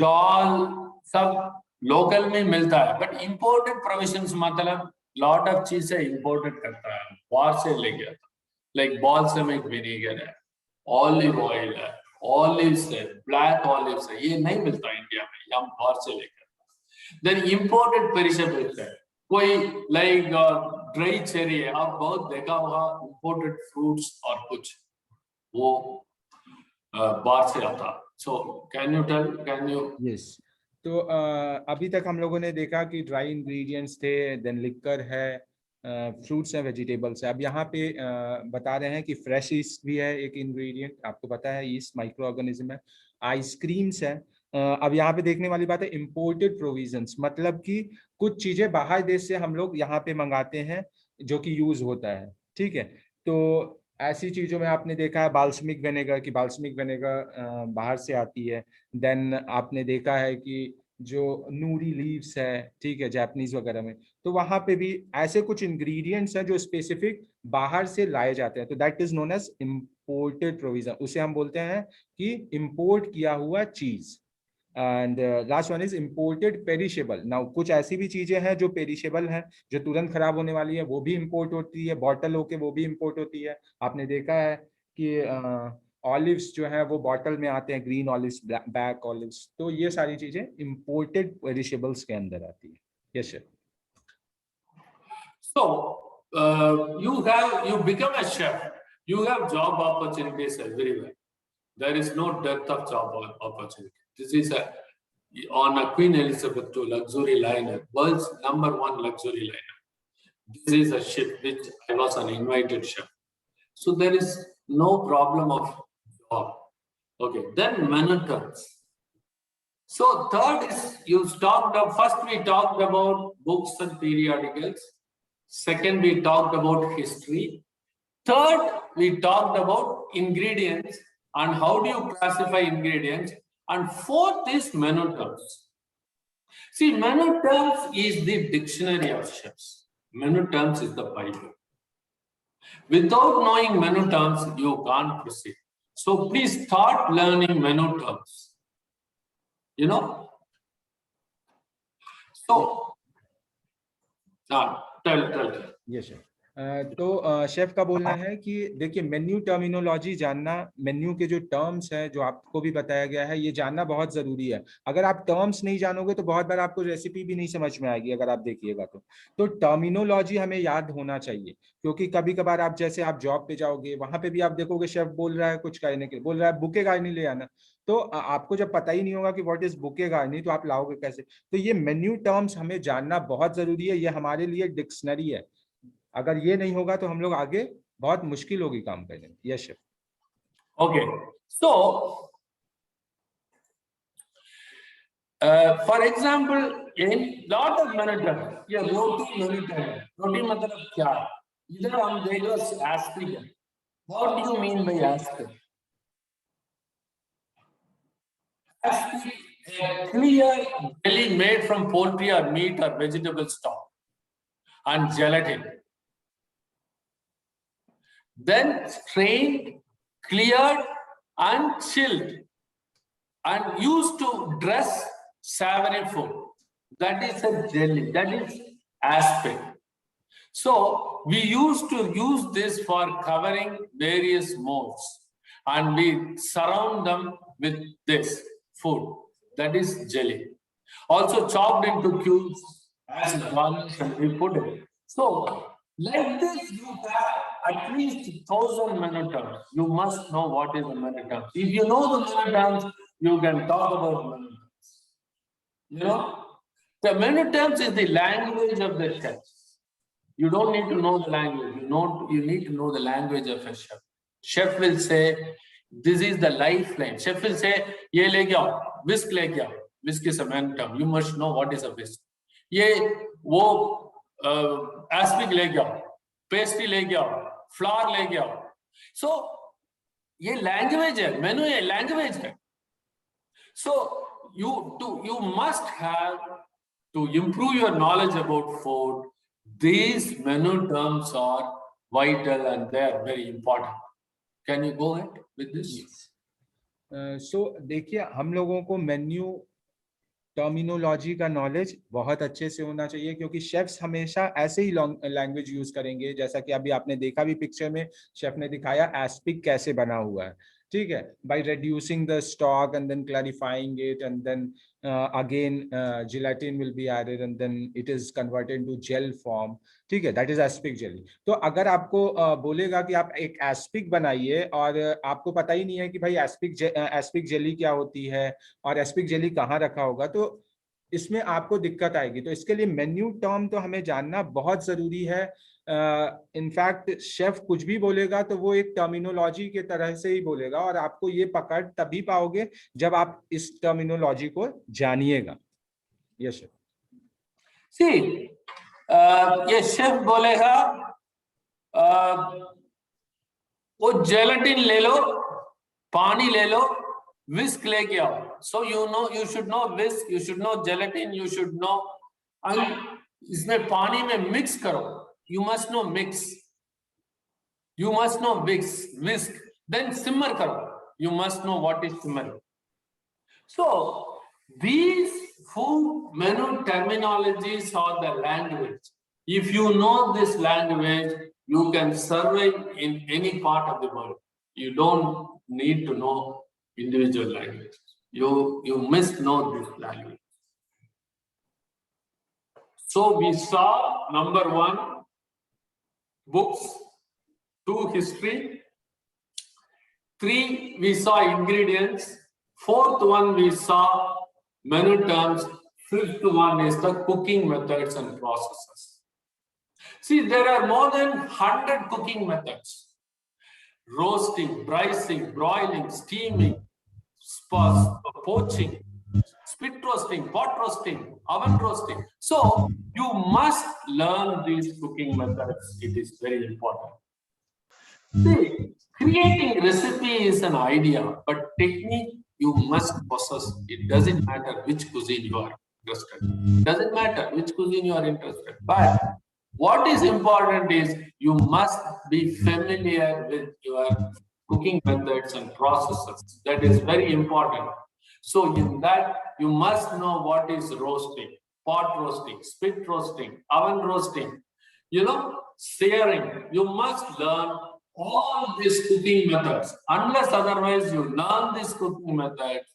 दाल सब लोकल में मिलता है। बट इंपोर्टेड प्रोविजंस मतलब लॉट ऑफ चीजें इंपोर्टेड करता है, बाहर से ले गया था। लाइक बाल्समिक विनेगर है, ऑलिव ऑयल है, ऑलिव्स है, ब्लैक ऑलिव्स है, ये नहीं मिलता इंडिया में, ये हम बाहर से लेकर। देन इंपोर्टेड पेरिशेबल्स है, कोई लाइक ड्राई चेरी है, आप बहुत देखा होगा इंपोर्टेड फ्रूट्स और कुछ वो बाहर से आता। So can you yes. तो अभी तक हम लोगों ने देखा कि ड्राई इंग्रेडिएंट्स थे, देन लिकर है, फ्रूट्स हैं, वेजिटेबल्स है। अब यहाँ पे बता रहे हैं कि फ्रेश ईस्ट भी है एक इंग्रेडिएंट। आपको पता है ईस्ट माइक्रो ऑर्गेनिज्म है। आइसक्रीम्स है। अब यहाँ पे देखने वाली बात है इंपोर्टेड प्रोविजंस, मतलब कि कुछ चीजें बाहर देश से हम लोग यहाँ पे मंगाते हैं जो कि यूज होता है, ठीक है। तो ऐसी चीजों में आपने देखा है बाल्समिक विनेगर, की बाल्समिक विनेगर बाहर से आती है। देन आपने देखा है कि जो नूरी लीव्स है, ठीक है, जापानीज वगैरह में, तो वहां पे भी ऐसे कुछ इंग्रेडिएंट्स हैं जो स्पेसिफिक बाहर से लाए जाते हैं, तो that is known as imported provision. उसे हम बोलते हैं कि इंपोर्ट किया हुआ चीज। And last one is imported perishable. Now कुछ ऐसी भी चीजें हैं जो पेरिशेबल हैं, जो तुरंत खराब होने वाली है, वो भी इंपोर्ट होती है, बॉटल होके वो भी इंपोर्ट होती है। आपने देखा है कि ऑलिव्स जो है वो बॉटल में आते हैं, ग्रीन ऑलिव्स, ब्लैक ऑलिव्स, तो ये सारी चीजें इंपोर्टेड पेरिशेबल्स के अंदर आती है। Yes sir. So you become a chef, you have job opportunities everywhere. There is no dearth of job opportunity. This is on a Queen Elizabeth II luxury liner, world's #1 luxury liner. This is a ship which I was an invited chef. So there is no problem of job. Okay, then menu terms. So third is first we talked about books and periodicals. Second, we talked about history. Third, we talked about ingredients and how do you classify ingredients. And fourth is menu terms. See, menu terms is the dictionary of chefs. Menu terms is the Bible. Without knowing menu terms, you can't proceed. So please start learning menu terms. You know? So, tell. Yes, sir. तो chef का बोलना है कि देखिए menu terminology जानना, menu के जो terms हैं जो आपको भी बताया गया है, ये जानना बहुत जरूरी है। अगर आप टर्म्स नहीं जानोगे तो बहुत बार आपको रेसिपी भी नहीं समझ में आएगी, अगर आप देखिएगा तो टर्मिनोलॉजी हमें याद होना चाहिए। क्योंकि कभी कभार आप जैसे आप जॉब पे जाओगे, वहां पे भी आप देखोगे शेफ बोल रहा है कुछ कहने के लिए, बोल रहा है बुके गार्नी ले आना, तो आपको जब पता ही नहीं होगा कि व्हाट इज बुके गार्नी, तो आप लाओगे कैसे। तो ये मेन्यू टर्म्स हमें जानना बहुत जरूरी है, ये हमारे लिए डिक्शनरी है। अगर ये नहीं होगा तो हम लोग आगे बहुत मुश्किल होगी काम करने में। Yes chef. Okay, so For example, in lot of menu terms, ये roti menu term, roti मतलब क्या? इधर हम देखो aspic है. What do you mean by aspic? Aspic, a clear jelly made from poultry or meat or vegetable stock and gelatin. Then strained, cleared and chilled and used to dress savory food. That is a jelly, that is aspic. So we used to use this for covering various molds and we surround them with this food, that is jelly. Also chopped into cubes as garnish and we put it. So like this you have at least 1,000 menu terms. You must know what is a menu term. If you know the menu terms, you can talk about menu terms. You know, the menu terms is the language of the chefs. You don't need to know the language. You need to know the language of a chef. Chef will say, this is the lifeline. Chef will say, ye leke aao, whisk leke aao. Whisk is a menu term. You must know what is a whisk. Ye wo aspic leke aao, pastry leke aao, flour leke aao. So ye language hai, menu hai, language hai. So you must have to improve your knowledge about food. These menu terms are vital and they are very important. Can you go ahead with this? So देखिए हम लोगों को menu terminology का knowledge बहुत अच्छे से होना चाहिए क्योंकि शेफ्स हमेशा ऐसे ही लैंग्वेज यूज करेंगे जैसा कि अभी आपने देखा भी पिक्चर में शेफ ने दिखाया एस्पिक कैसे बना हुआ है, ठीक है, by reducing the stock and then clarifying it and then again gelatin will be added and then it is converted into gel form, ठीक है, दैट इज एस्पिक जेली. तो अगर आपको बोलेगा कि आप एक एस्पिक बनाइए और आपको पता ही नहीं है कि भाई एस्पिक जेली क्या होती है और एस्पिक जेली कहाँ रखा होगा, तो इसमें आपको दिक्कत आएगी. तो इसके लिए मेन्यू टर्म तो हमें जानना बहुत जरूरी है. इनफैक्ट शेफ कुछ भी बोलेगा तो वो एक टर्मिनोलॉजी के तरह से ही बोलेगा और आपको ये पकड़ तभी पाओगे जब आप इस टर्मिनोलॉजी को जानिएगा. Yes chef. सी ये शेफ बोलेगा वो जेलेटिन ले लो, पानी ले लो, विस्क लेके आओ. सो you should know whisk, you should know gelatin, you should know, and इसमें पानी में मिक्स करो. You must know mix. You must know whisk. Then simmer karo. You must know what is simmering. So these food menu terminologies are the language. If you know this language, you can survive in any part of the world. You don't need to know individual language. You must know this language. So we saw number 1, books, 2, history, 3, we saw ingredients, 4th one we saw menu terms, 5th one is the cooking methods and processes. See, there are more than 100 cooking methods: roasting, bricing, broiling, steaming, poaching, spit roasting, pot roasting, oven roasting. So you must learn these cooking methods. It is very important. See, creating recipe is an idea, but technique you must possess. It doesn't matter which cuisine you are interested. It doesn't matter which cuisine you are interested. But what is important is you must be familiar with your cooking methods and processes. That is very important. So in that, you must know what is roasting, pot roasting, spit roasting, oven roasting, searing. You must learn all these cooking methods. Unless otherwise you learn these cooking methods,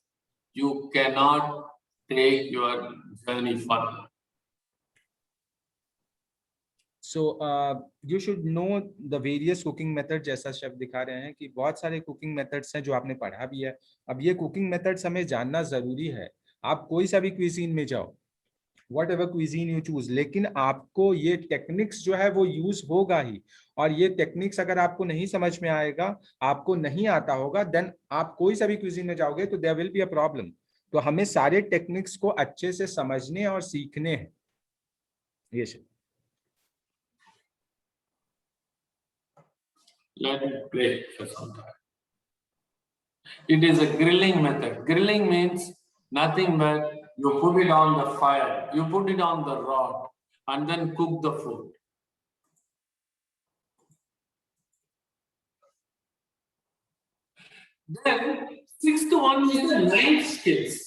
you cannot take your journey further. So you should know the various cooking methods. जैसा chef दिखा रहे हैं कि बहुत सारे cooking methods हैं जो आपने पढ़ा भी है. अब ये कुकिंग मेथड्स हमें जानना जरूरी है. आप कोई सा भी क्विजीन में जाओ, whatever cuisine you choose, लेकिन आपको ये टेक्निक्स जो है वो यूज होगा ही. और ये टेक्निक्स अगर आपको नहीं समझ में आएगा, आपको नहीं आता होगा, देन आप कोई सा भी क्विजीन में जाओगे तो there will be a problem. तो हमें सारे टेक्निक्स को अच्छे से समझने और सीखने हैं। ये Let it play for some time. It is a grilling method. Grilling means nothing but you put it on the fire, you put it on the rod, and then cook the food. Then, sixth one is the knife skills.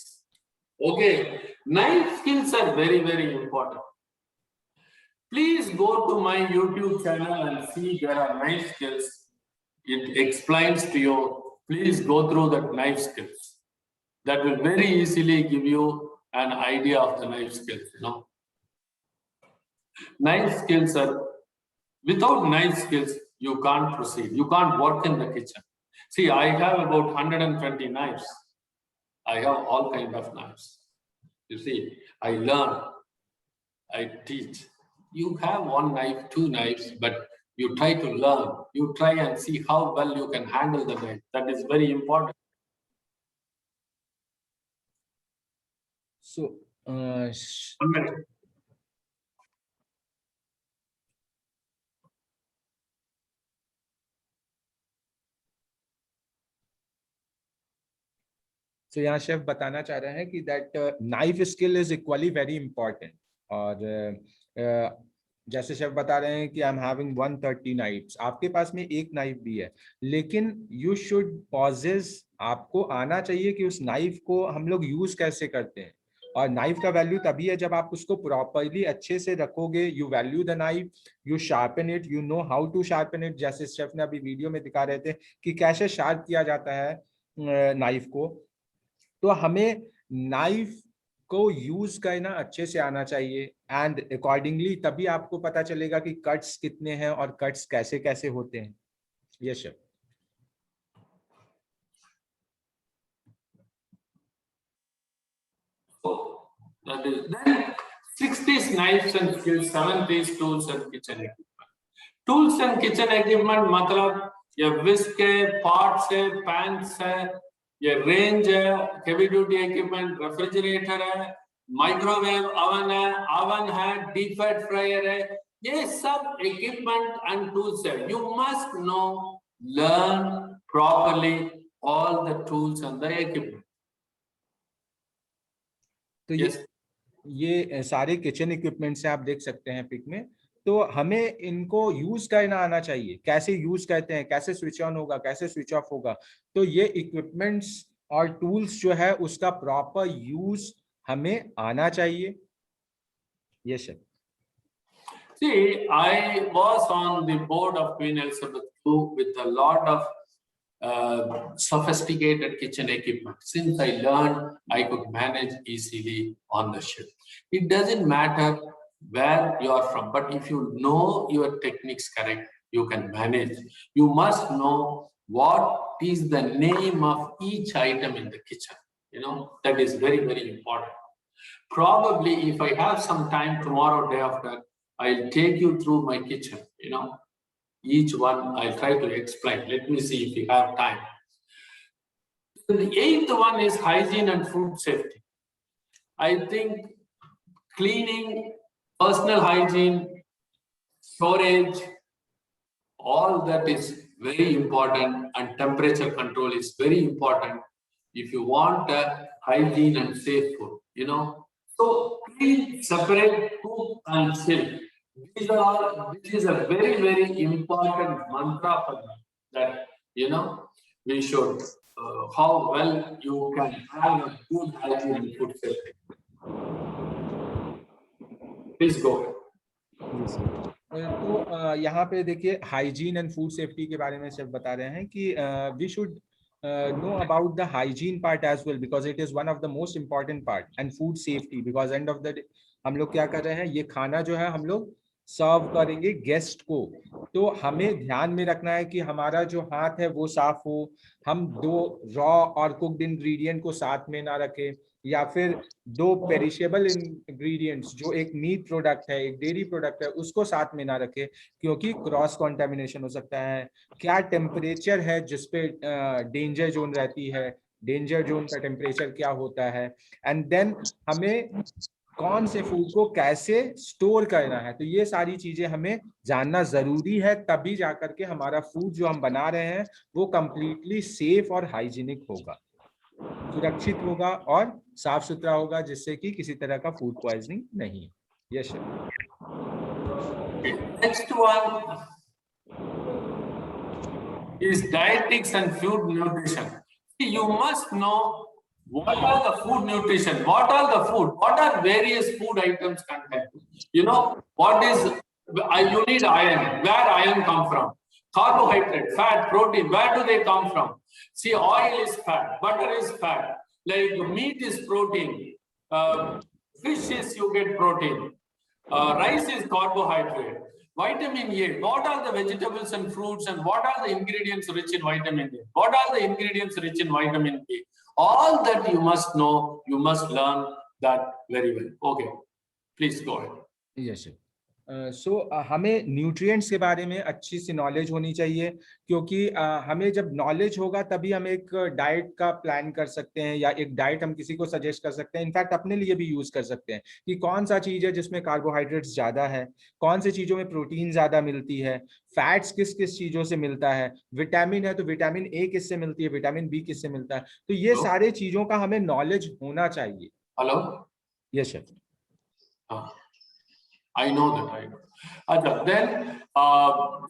Okay, knife skills are very, very important. Please go to my YouTube channel and see there are knife skills. It explains to you. Please go through that knife skills. That will very easily give you an idea of the knife skills. Knife skills are, without knife skills, you can't proceed. You can't work in the kitchen. See, I have about 120 knives. I have all kind of knives. You see, I learn, I teach. You have one knife, two knives, but you try to learn. You try and see how well you can handle the knife. That is very important. So, 1 minute. तो यहाँ chef बताना चाह रहे हैं कि that knife skill is equally very important. और जैसे chef बता रहे हैं कि आई एम हैविंग 130 नाइफ्स, आपके पास में एक नाइफ भी है, लेकिन यू शुड पॉजेस, आपको आना चाहिए कि उस नाइफ को हम लोग यूज कैसे करते हैं। और नाइफ का वैल्यू तभी है जब आप उसको प्रॉपरली अच्छे से रखोगे। You value the knife, you sharpen it, you know how to sharpen it. जैसे शेफ ने अभी वीडियो में दिखा रहे थे कि कैसे शार्प किया जाता है नाइफ को। तो हमें नाइफ को यूज करना अच्छे से आना चाहिए एंड अकॉर्डिंगली तभी आपको पता चलेगा कि कट्स कितने हैं और कट्स कैसे कैसे होते हैं। Yes sir. That is, then 6th is knives and skills, 7th is tools and kitchen equipment. Tools and kitchen equipment मतलब ये whisk है, pots है, pans है, ये range है, heavy duty equipment, refrigerator है, microwave oven है, deep fat fryer है, ये सब equipment and tools है. You must know, learn properly all the tools and the equipment. तो ये सारे किचन इक्विपमेंट्स हैं, आप देख सकते हैं पिक में। तो हमें इनको यूज करना आना चाहिए, कैसे यूज करते हैं, कैसे स्विच ऑन होगा, कैसे स्विच ऑफ होगा। तो ये इक्विपमेंट्स और टूल्स जो है उसका प्रॉपर यूज हमें आना चाहिए। Yes sir. See, I was on the board of Queen Elizabeth II with a lot of sophisticated kitchen equipment. Since I learned, I could manage easily on the ship. It doesn't matter where you are from, but if you know your techniques correct, you can manage. You must know what is the name of each item in the kitchen. That is very, very important. Probably if I have some time tomorrow, day after, I'll take you through my kitchen, each one I'll try to explain. Let me see if we have time. The 8th one is hygiene and food safety. I think cleaning, personal hygiene, storage, all that is very important, and temperature control is very important if you want a hygiene and safe food, So clean, separate, cook and chill. This is a very, very important mantra for me, that, we should, how well you can have a good hygiene and food safety. Please go. तो यहाँ पे देखिए hygiene and food safety के बारे में सिर्फ बता रहे हैं कि we should know about the hygiene part as well, because it is one of the most important part, and food safety, because end of the day हम लोग क्या कर रहे हैं, ये खाना जो है हम लोग सर्व करेंगे गेस्ट को। तो हमें ध्यान में रखना है कि हमारा जो हाथ है वो साफ हो, हम 2 रॉ और कुक्ड इंग्रेडिएंट को साथ में ना रखें, या फिर 2 पेरिशेबल इंग्रेडिएंट्स जो एक मीट प्रोडक्ट है, एक डेयरी प्रोडक्ट है, उसको साथ में ना रखें, क्योंकि क्रॉस कॉन्टेमिनेशन हो सकता है। क्या टेम्परेचर है जिसपे डेंजर जोन रहती है, डेंजर जोन का टेम्परेचर क्या होता है, एंड देन हमें कौन से फूड को कैसे स्टोर करना है। तो ये सारी चीजें हमें जानना जरूरी है, तभी जाकर के हमारा फूड जो हम बना रहे हैं वो कंप्लीटली सेफ और हाइजीनिक होगा, सुरक्षित होगा और साफ सुथरा होगा, जिससे कि किसी तरह का फूड पॉइजनिंग नहीं। Yes sir. Next one is dietetics and food nutrition. You must know what are the food nutrition, what are the food, what are various food items content. You know, what is, you need iron, where iron come from? Carbohydrate, fat, protein, where do they come from? See, oil is fat, butter is fat, like meat is protein, fish is, you get protein, rice is carbohydrate. Vitamin A, what are the vegetables and fruits and what are the ingredients rich in vitamin A? What are the ingredients rich in vitamin B? All that you must know, you must learn that very well. Okay, please go ahead. Yes sir. So हमें nutrients के बारे में अच्छी सी knowledge होनी चाहिए, क्योंकि हमें जब नॉलेज होगा तभी हम एक डाइट का प्लान कर सकते हैं, या एक डाइट हम किसी को सजेस्ट कर सकते हैं, इनफैक्ट अपने लिए भी यूज कर सकते हैं कि कौन सा चीज है जिसमें कार्बोहाइड्रेट्स ज्यादा है, कौन सी चीजों में प्रोटीन ज्यादा मिलती है, फैट्स किस किस चीजों से मिलता है, विटामिन है तो विटामिन ए किससे मिलती है, विटामिन बी किससे मिलता है। तो ये सारे चीजों का हमें नॉलेज होना चाहिए। Hello, yes sir. I know that. I know. Okay, then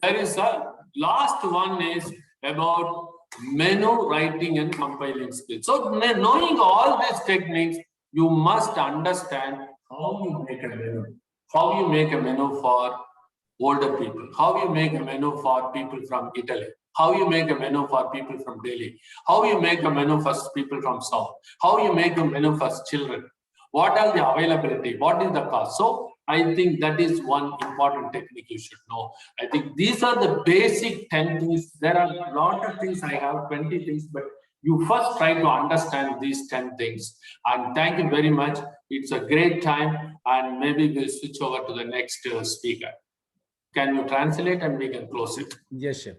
there is a last one is about menu writing and compiling skills. So knowing all these techniques, you must understand how you make a menu. How you make a menu for older people. How you make a menu for people from Italy. How you make a menu for people from Delhi. How you make a menu for people from South. How you make a menu for children. What are the availability? What is the cost? So I think that is one important technique you should know. I think these are the basic 10 things. There are a lot of things. I have 20 things, but you first try to understand these 10 things. And thank you very much. It's a great time. And maybe we'll switch over to the next speaker. Can you translate and we can close it? Yes, sir.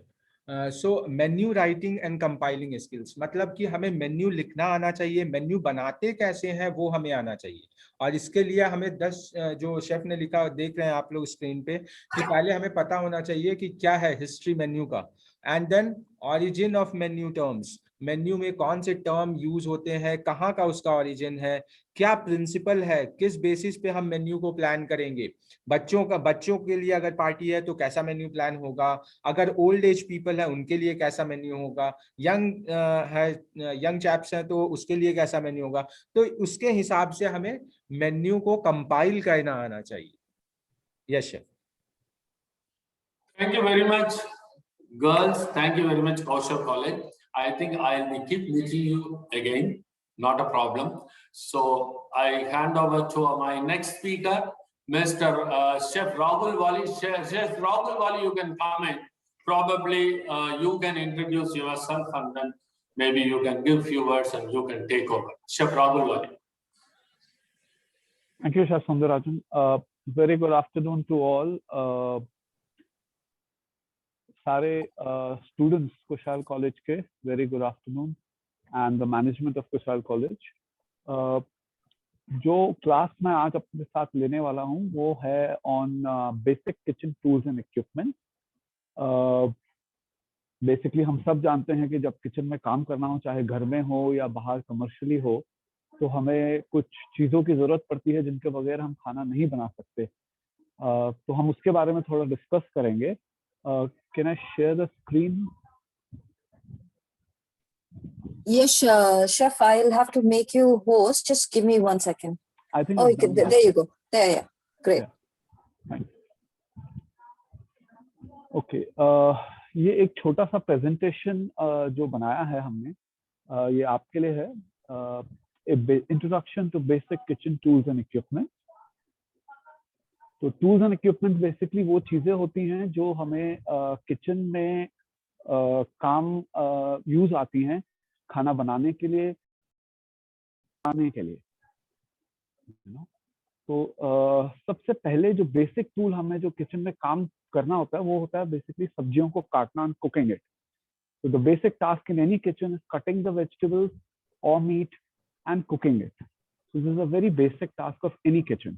So menu writing and compiling skills, मतलब कि हमें menu लिखना आना चाहिए, menu बनाते कैसे हैं वो हमें आना चाहिए। और इसके लिए हमें 10 जो शेफ ने लिखा देख रहे हैं आप लोग स्क्रीन पे, कि पहले हमें पता होना चाहिए कि क्या है हिस्ट्री मेन्यू का, and then origin of menu terms, menu में कौन से टर्म यूज होते हैं, कहाँ का उसका ओरिजिन है, क्या प्रिंसिपल है, किस बेसिस पे हम मेन्यू को प्लान करेंगे। बच्चों के लिए अगर पार्टी है तो कैसा मेन्यू प्लान होगा, अगर ओल्ड एज पीपल है उनके लिए कैसा मेन्यू होगा, यंग चैप्स हैं तो उसके लिए कैसा मेन्यू होगा। तो उसके हिसाब से हमें मेन्यू को कंपाइल करना आना चाहिए। Yes sir. Thank you very much, girls. Thank you very much, Kaushal College. I think I'll keep meeting you again, not a problem. So I hand over to my next speaker, Mr. Chef Rahul Wali. Chef Rahul Wali, you can come in. Probably you can introduce yourself and then maybe you can give few words and you can take over. Chef Rahul Wali. Thank you, Chef Sundarajan. Very good afternoon to all. सारे students Kushal college के very good afternoon, and the management of Kushal college. जो class मैं आज अपने साथ लेने वाला हूँ वो है on basic kitchen tools and equipment। Basically हम सब जानते हैं कि जब किचन में काम करना हो, चाहे घर में हो या बाहर कमर्शियली हो, तो हमें कुछ चीज़ों की ज़रूरत पड़ती है जिनके बगैर हम खाना नहीं बना सकते। तो हम उसके बारे में थोड़ा डिस्कस करेंगे। Can I share the screen? Yes, Chef, I'll have to make you host. Just give me 1 second. I think. Oh, there you go. There, yeah. Great. Yeah. Thanks. Okay. ये एक छोटा सा प्रेजेंटेशन जो बनाया है हमने, ये आपके लिए है। Introduction to basic kitchen tools and equipment. तो टूल्स एंड इक्विपमेंट बेसिकली वो चीजें होती हैं जो हमें किचन में काम यूज आती हैं, खाना बनाने के लिए, तो सबसे पहले जो बेसिक टूल हमें जो किचन में काम करना होता है वो होता है बेसिकली सब्जियों को काटना and cooking it. So the basic task in any kitchen is cutting the vegetables, or meat and cooking it. So this is a very basic task of any kitchen.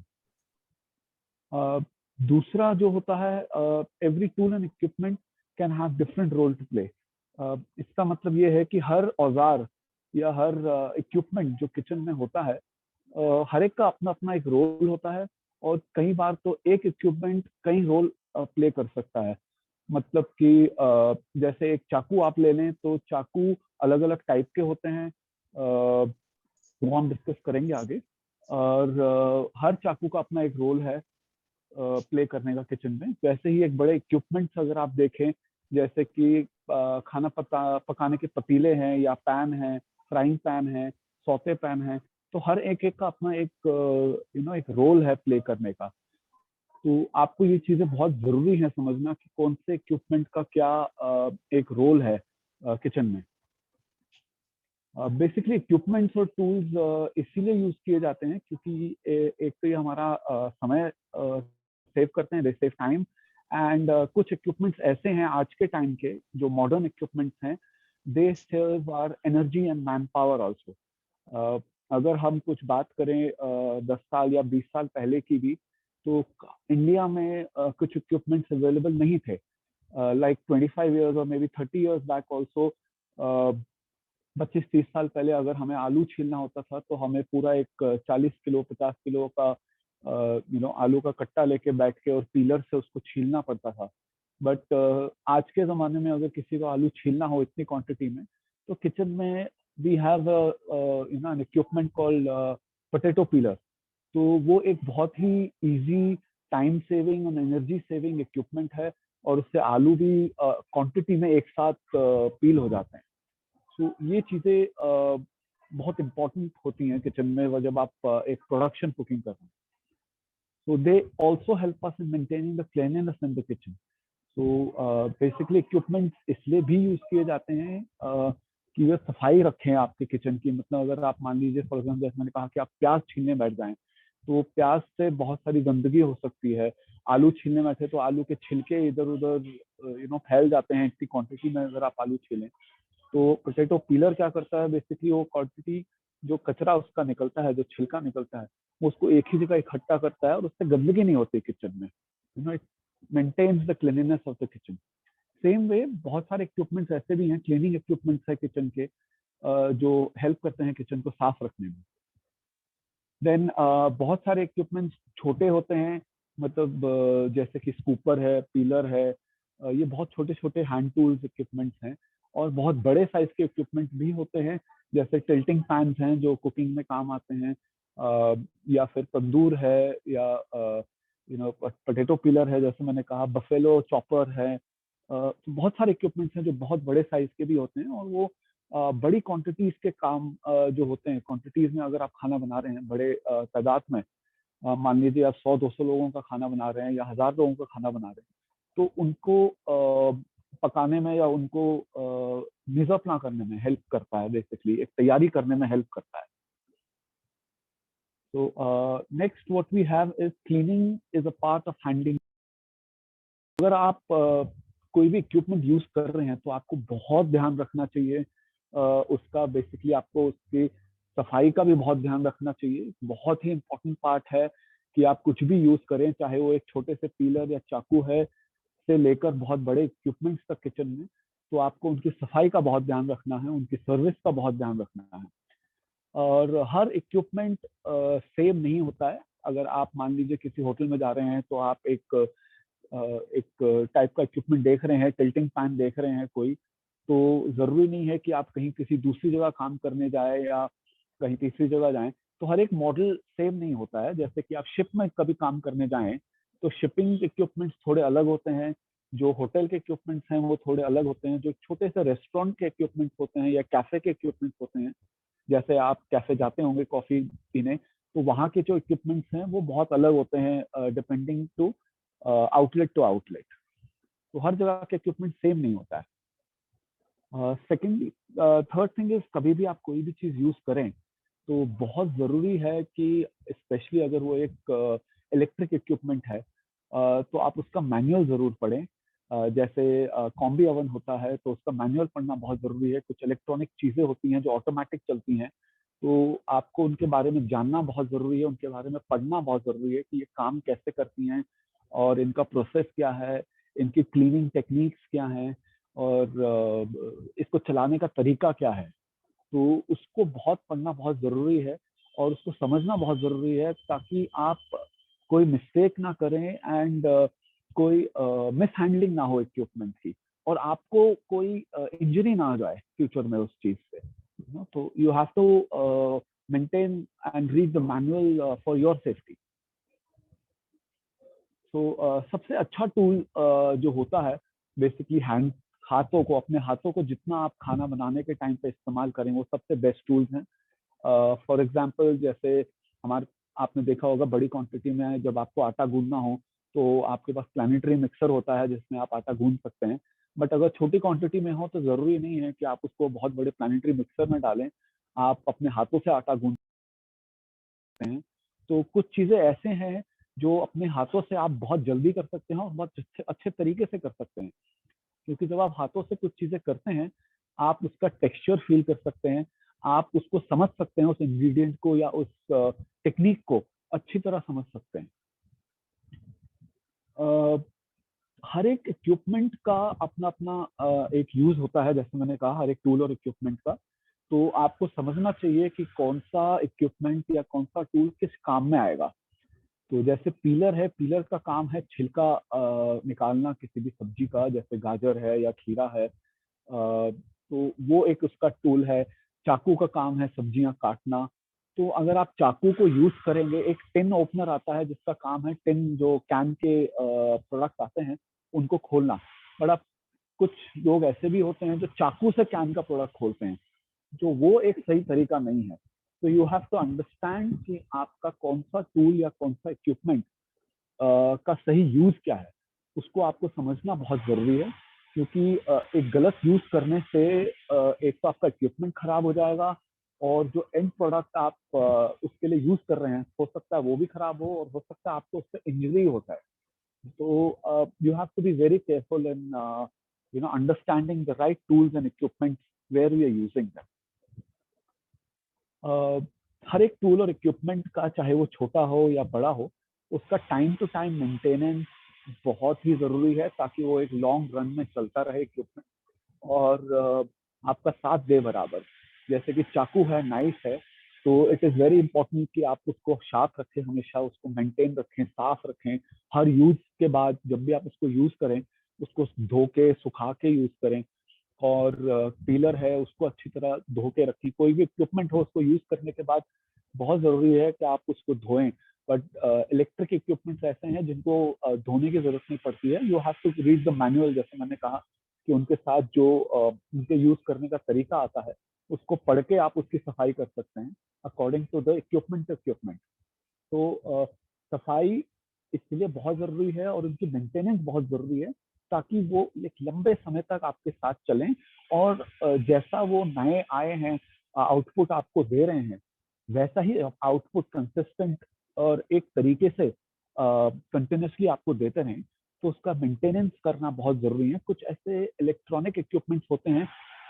दूसरा जो होता है, every tool and equipment can have different role to play. इसका मतलब ये है कि हर औजार या हर इक्विपमेंट जो किचन में होता है, हर एक का अपना अपना एक रोल होता है, और कई बार तो एक इक्विपमेंट कई रोल प्ले कर सकता है. मतलब कि जैसे एक चाकू आप ले लें तो चाकू अलग अलग टाइप के होते हैं, वो हम डिस्कस करेंगे आगे. और हर चाकू का अपना एक रोल है प्ले करने का किचन में. वैसे ही एक बड़े इक्विपमेंट्स अगर आप देखें, जैसे कि खाना पकाने के पतीले हैं या पैन हैं, फ्राइंग पैन है, सौते पैन है, तो हर एक का अपना एक एक रोल है प्ले करने का. तो आपको ये चीजें बहुत जरूरी है समझना कि कौन से इक्विपमेंट का क्या एक रोल है किचन में. बेसिकली इक्विपमेंट्स और टूल्स इसीलिए यूज किए जाते हैं क्योंकि एक तो ये हमारा समय सेव करते हैं, दे सेव टाइम. एंड कुछ इक्विपमेंट्स ऐसे हैं आज के टाइम के जो मॉडर्न इक्विपमेंट्स हैं, they save our energy and man power also. अगर हम कुछ बात करें 10 साल या 20 साल पहले की भी, तो इंडिया में कुछ इक्विपमेंट्स अवेलेबल नहीं थे. लाइक 25 years और may be 30 years back also, 25-30 साल पहले अगर हमें आलू छीलना होता था तो हमें पूरा एक 40 किलो 50 किलो का आलू का कट्टा लेके बैठ के और पीलर से उसको छीलना पड़ता था. बट आज के ज़माने में अगर किसी को आलू छीलना हो इतनी क्वांटिटी में, तो किचन में we have an equipment called potato peeler. तो वो एक बहुत ही इजी, टाइम सेविंग और एनर्जी सेविंग इक्विपमेंट है, और उससे आलू भी क्वांटिटी में एक साथ पील हो जाते हैं. तो ये चीज़ें बहुत इम्पोर्टेंट होती हैं किचन में जब आप एक प्रोडक्शन कुकिंग कर रहे हैं. So they also help us in maintaining the cleanliness in the kitchen. So basically equipments इसलिए भी यूज किए जाते हैं कि वे सफाई रखें आपके किचन की. मतलब अगर आप मान लीजिए फॉर एग्जाम्पल जैसे मैंने कहा कि आप प्याज छीलने बैठ जाएं, तो प्याज से बहुत सारी गंदगी हो सकती है. आलू छीलने बैठे तो आलू के छिलके इधर उधर फैल जाते हैं इतनी क्वांटिटी में अगर आप आलू छीलें. तो पोटैटो पीलर क्या करता है, बेसिकली वो क्वांटिटी जो कचरा उसका निकलता है, जो छिलका निकलता है, उसको एक ही जगह इकट्ठा करता है और उससे गंदगी नहीं होती किचन में. It maintains the cleanliness of the kitchen. Same way बहुत सारे इक्विपमेंट्स ऐसे भी हैं, क्लीनिंग इक्विपमेंट्स है किचन के, जो हेल्प करते हैं किचन को साफ रखने में. देन बहुत सारे इक्विपमेंट्स छोटे होते हैं, मतलब जैसे कि स्कूपर है, पीलर है, ये बहुत छोटे छोटे हैंड टूल्स इक्विपमेंट्स हैं. और बहुत बड़े साइज के इक्विपमेंट भी होते हैं, जैसे टिल्टिंग पैन्स हैं जो कुकिंग में काम आते हैं, या फिर तंदूर है, या पोटैटो पीलर है जैसे मैंने कहा, बफेलो चॉपर है. तो बहुत सारे इक्विपमेंट्स हैं जो बहुत बड़े साइज के भी होते हैं, और वो बड़ी क्वांटिटीज के काम जो होते हैं, क्वांटिटीज में अगर आप खाना बना रहे हैं बड़े तादाद में, मान लीजिए आप 100-200 लोगों का खाना बना रहे हैं या 1000 लोगों का खाना बना रहे हैं, तो उनको पकाने में या उनको मिज़अपना करने में हेल्प करता है. बेसिकली एक तैयारी करने में हेल्प करता है. तो next what we have is cleaning is a part of handling. अगर आप कोई भी इक्विपमेंट यूज कर रहे हैं तो आपको बहुत ध्यान रखना चाहिए उसका. बेसिकली आपको उसकी सफाई का भी बहुत ध्यान रखना चाहिए. बहुत ही इम्पोर्टेंट पार्ट है कि आप कुछ भी यूज करें, चाहे वो एक छोटे से पीलर या चाकू है से लेकर बहुत बड़े इक्विपमेंट्स तक किचन में, तो आपको उनकी सफाई का बहुत ध्यान रखना है, उनकी सर्विस का बहुत ध्यान रखना है. और हर इक्विपमेंट सेम नहीं होता है. अगर आप मान लीजिए किसी होटल में जा रहे हैं तो आप एक टाइप का इक्विपमेंट देख रहे हैं, टिल्टिंग पैन देख रहे हैं कोई, तो जरूरी नहीं है कि आप कहीं किसी दूसरी जगह काम करने जाए या कहीं तीसरी जगह जाएं. तो हर एक मॉडल सेम नहीं होता है. जैसे कि आप शिप में कभी काम करने जाएं तो शिपिंग इक्विपमेंट्स थोड़े अलग होते हैं, जो होटल के इक्विपमेंट्स हैं वो थोड़े अलग होते हैं, जो छोटे से रेस्टोरेंट के इक्विपमेंट्स होते हैं या कैफे के इक्विपमेंट्स होते हैं, जैसे आप कैफे जाते होंगे कॉफी पीने, तो वहाँ के जो इक्विपमेंट्स हैं वो बहुत अलग होते हैं depending to outlet to outlet. तो हर जगह के इक्विपमेंट सेम नहीं होता है. सेकेंडली थर्ड थिंग इज, कभी भी आप कोई भी चीज़ यूज करें तो बहुत ज़रूरी है कि स्पेशली अगर वो एक इलेक्ट्रिक इक्विपमेंट है तो आप उसका मैनुअल ज़रूर पढ़ें. जैसे कॉम्बी ओवन होता है तो उसका मैनुअल पढ़ना बहुत जरूरी है। कुछ इलेक्ट्रॉनिक चीजें होती हैं जो ऑटोमेटिक चलती हैं, तो आपको उनके बारे में जानना बहुत जरूरी है, उनके बारे में पढ़ना बहुत जरूरी है कि ये काम कैसे करती हैं और इनका प्रोसेस क्या है, इनकी क्लीनिंग टेक्निक्स क्या हैं और इसको चलाने का तरीका क्या है। तो उसको बहुत पढ़ना बहुत जरूरी है और उसको समझना बहुत जरूरी है ताकि आप कोई मिस्टेक ना करें एंड कोई मिसहैंडलिंग ना हो इक्विपमेंट की और आपको कोई इंजरी ना आ जाए फ्यूचर में उस चीज से। तो you have to maintain and read the manual for your safety. तो सबसे अच्छा टूल जो होता है बेसिकली हाथों को, अपने हाथों को जितना आप खाना बनाने के टाइम पे इस्तेमाल करें वो सबसे बेस्ट टूल्स हैं। फॉर एग्जांपल जैसे आपने देखा होगा बड़ी क्वांटिटी में जब आपको आटा गूंदना हो तो आपके पास प्लानिटरी मिक्सर होता है जिसमें आप आटा गूंद सकते हैं। बट अगर छोटी क्वांटिटी में हो तो जरूरी नहीं है कि आप उसको बहुत बड़े प्लानिटरी मिक्सर में डालें, आप अपने हाथों से आटा गूंद सकते हैं। तो कुछ चीजें ऐसे हैं जो अपने हाथों से आप बहुत जल्दी कर सकते हैं और बहुत अच्छे तरीके से कर सकते हैं, क्योंकि जब आप हाथों से कुछ चीजें करते हैं आप उसका टेक्सचर फील कर सकते हैं, आप उसको समझ सकते हैं, उस इंग्रेडिएंट को या उस टेक्निक को अच्छी तरह समझ सकते हैं। हर एक इक्विपमेंट का अपना अपना एक यूज होता है, जैसे मैंने कहा हर एक टूल और इक्विपमेंट का। तो आपको समझना चाहिए कि कौन सा इक्विपमेंट या कौन सा टूल किस काम में आएगा। तो जैसे पीलर है, पीलर का काम है छिलका निकालना किसी भी सब्जी का, जैसे गाजर है या खीरा है, तो वो एक उसका टूल है। चाकू का काम है सब्जियां काटना। तो अगर आप चाकू को यूज करेंगे, एक टिन ओपनर आता है जिसका काम है टिन जो कैन के प्रोडक्ट आते हैं उनको खोलना। बट आप कुछ लोग ऐसे भी होते हैं जो चाकू से कैन का प्रोडक्ट खोलते हैं, जो वो एक सही तरीका नहीं है। तो यू हैव टू अंडरस्टैंड कि आपका कौन सा टूल या कौन सा इक्विपमेंट का सही यूज क्या है, उसको आपको समझना बहुत जरूरी है। क्योंकि एक गलत यूज करने से एक तो आपका इक्विपमेंट खराब हो जाएगा और जो एंड प्रोडक्ट आप उसके लिए यूज कर रहे हैं हो सकता है वो भी खराब हो और हो सकता है आपको उससे इंजरी होता है। तो you have to be very careful in understanding the right tools and equipment where we are using them. हर एक टूल और इक्विपमेंट का, चाहे वो छोटा हो या बड़ा हो, उसका टाइम टू टाइम मेंटेनेंस बहुत ही जरूरी है ताकि वो एक लॉन्ग रन में चलता रहे इक्विपमेंट और आपका साथ दे बराबर। जैसे कि चाकू है, नाइफ है, तो इट इज वेरी इंपॉर्टेंट कि आप उसको शार्प रखें, हमेशा उसको मेंटेन रखें, साफ रखें। हर यूज के बाद जब भी आप उसको यूज करें उसको धो के सुखा के यूज करें। और पीलर है उसको अच्छी तरह धो के रखें। कोई भी इक्विपमेंट हो उसको यूज करने के बाद बहुत जरूरी है कि आप उसको धोएं। बट इलेक्ट्रिक इक्विपमेंट्स ऐसे हैं जिनको धोने की जरूरत नहीं पड़ती है। You have to read the manual, जैसे मैंने कहा कि उनके साथ जो उनके यूज करने का तरीका आता है उसको पढ़ के आप उसकी सफाई कर सकते हैं अकॉर्डिंग टू द इक्विपमेंट। तो सफाई इसलिए बहुत जरूरी है और उनकी मेंटेनेंस बहुत जरूरी है ताकि वो एक लंबे समय तक आपके साथ चलें और जैसा वो नए आए हैं आउटपुट आपको दे रहे हैं वैसा ही आउटपुट कंसिस्टेंट और एक तरीके से कंटिन्यूसली आपको देते रहें। तो उसका मेंटेनेंस करना बहुत जरूरी है। कुछ ऐसे इलेक्ट्रॉनिक इक्विपमेंट्स होते हैं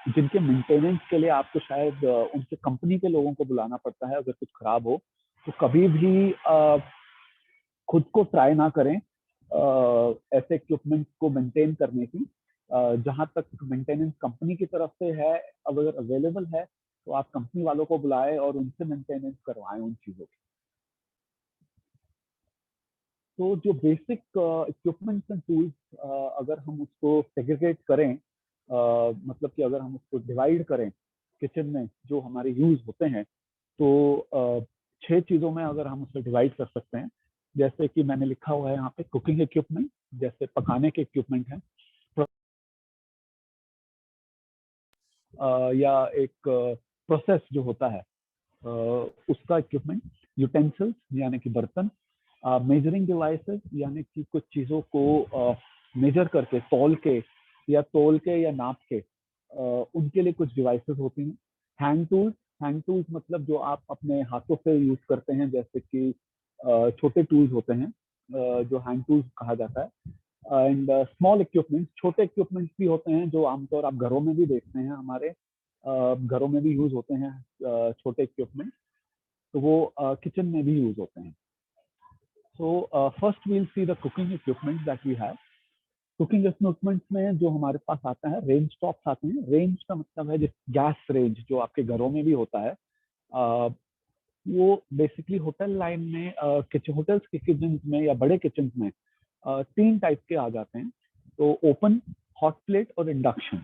जिनके मेंटेनेंस के लिए आपको शायद उनके कंपनी के लोगों को बुलाना पड़ता है अगर कुछ खराब हो। तो कभी भी खुद को ट्राई ना करें ऐसे इक्विपमेंट को मेंटेन करने की। जहां तक मेंटेनेंस कंपनी की तरफ से है, अगर अवेलेबल है तो आप कंपनी वालों को बुलाएं और उनसे मेंटेनेंस करवाएं उन चीजों की। तो जो बेसिक इक्विपमेंट्स एंड टूल्स अगर हम उसको सेग्रीगेट करें, मतलब कि अगर हम उसको डिवाइड करें किचन में जो हमारे यूज होते हैं, तो 6 चीजों में अगर हम उसे डिवाइड कर सकते हैं। जैसे कि मैंने लिखा हुआ है यहाँ पे कुकिंग इक्विपमेंट, जैसे पकाने के इक्विपमेंट हैं, या एक प्रोसेस जो होता है उसका इक्विपमेंट, यूटेंसिल्स यानी कि बर्तन, मेजरिंग डिवाइसेस यानी कि कुछ चीज़ों को मेजर करके तौल के या नाप के उनके लिए कुछ डिवाइसेस होती हैं। हैंड टूल्स मतलब जो आप अपने हाथों से यूज करते हैं, जैसे कि छोटे टूल्स होते हैं जो हैंड टूल्स कहा जाता है। एंड स्मॉल इक्विपमेंट्स, छोटे इक्विपमेंट्स भी होते हैं जो आमतौर आप घरों में भी देखते हैं, हमारे घरों में भी यूज होते हैं छोटे इक्विपमेंट, तो वो किचन में भी यूज होते हैं। So first we'll see the cooking equipments that we have. Cooking equipments में जो हमारे पास आता है, रेंज टॉप्स आते हैं। रेंज का मतलब है गैस रेंज, जो आपके घरों में भी होता है। वो बेसिकली होटल लाइन में, होटल्स के किचन में या बड़े किचन में 3 टाइप के आ जाते हैं। तो ओपन, हॉट प्लेट और इंडक्शन।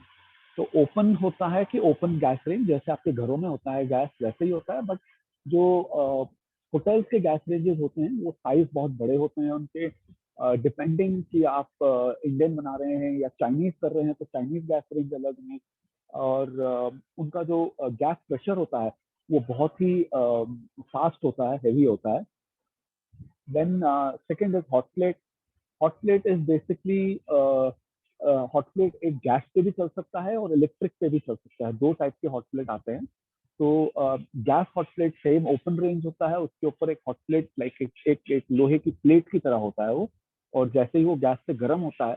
तो ओपन होता है कि ओपन गैस रेंज, जैसे आपके घरों में होता है गैस वैसे ही होता है, बट जो होटल्स के गैस रेंजेस होते हैं वो साइज बहुत बड़े होते हैं उनके। डिपेंडिंग कि आप इंडियन बना रहे हैं या चाइनीज कर रहे हैं तो चाइनीज गैस रेंज अलग में, और उनका जो गैस प्रेशर होता है वो बहुत ही फास्ट होता है, हेवी होता है। Then second is hot plate. Hot plate is basically, hot plate एक गैस पे भी चल सकता है और इलेक्ट्रिक पे भी चल सकता है। 2 टाइप के हॉट प्लेट आते हैं। तो gas hot plate same open range होता है, उसके ऊपर एक हॉट प्लेट लाइक एक लोहे की प्लेट की तरह होता है वो, और जैसे ही वो गैस से गर्म होता है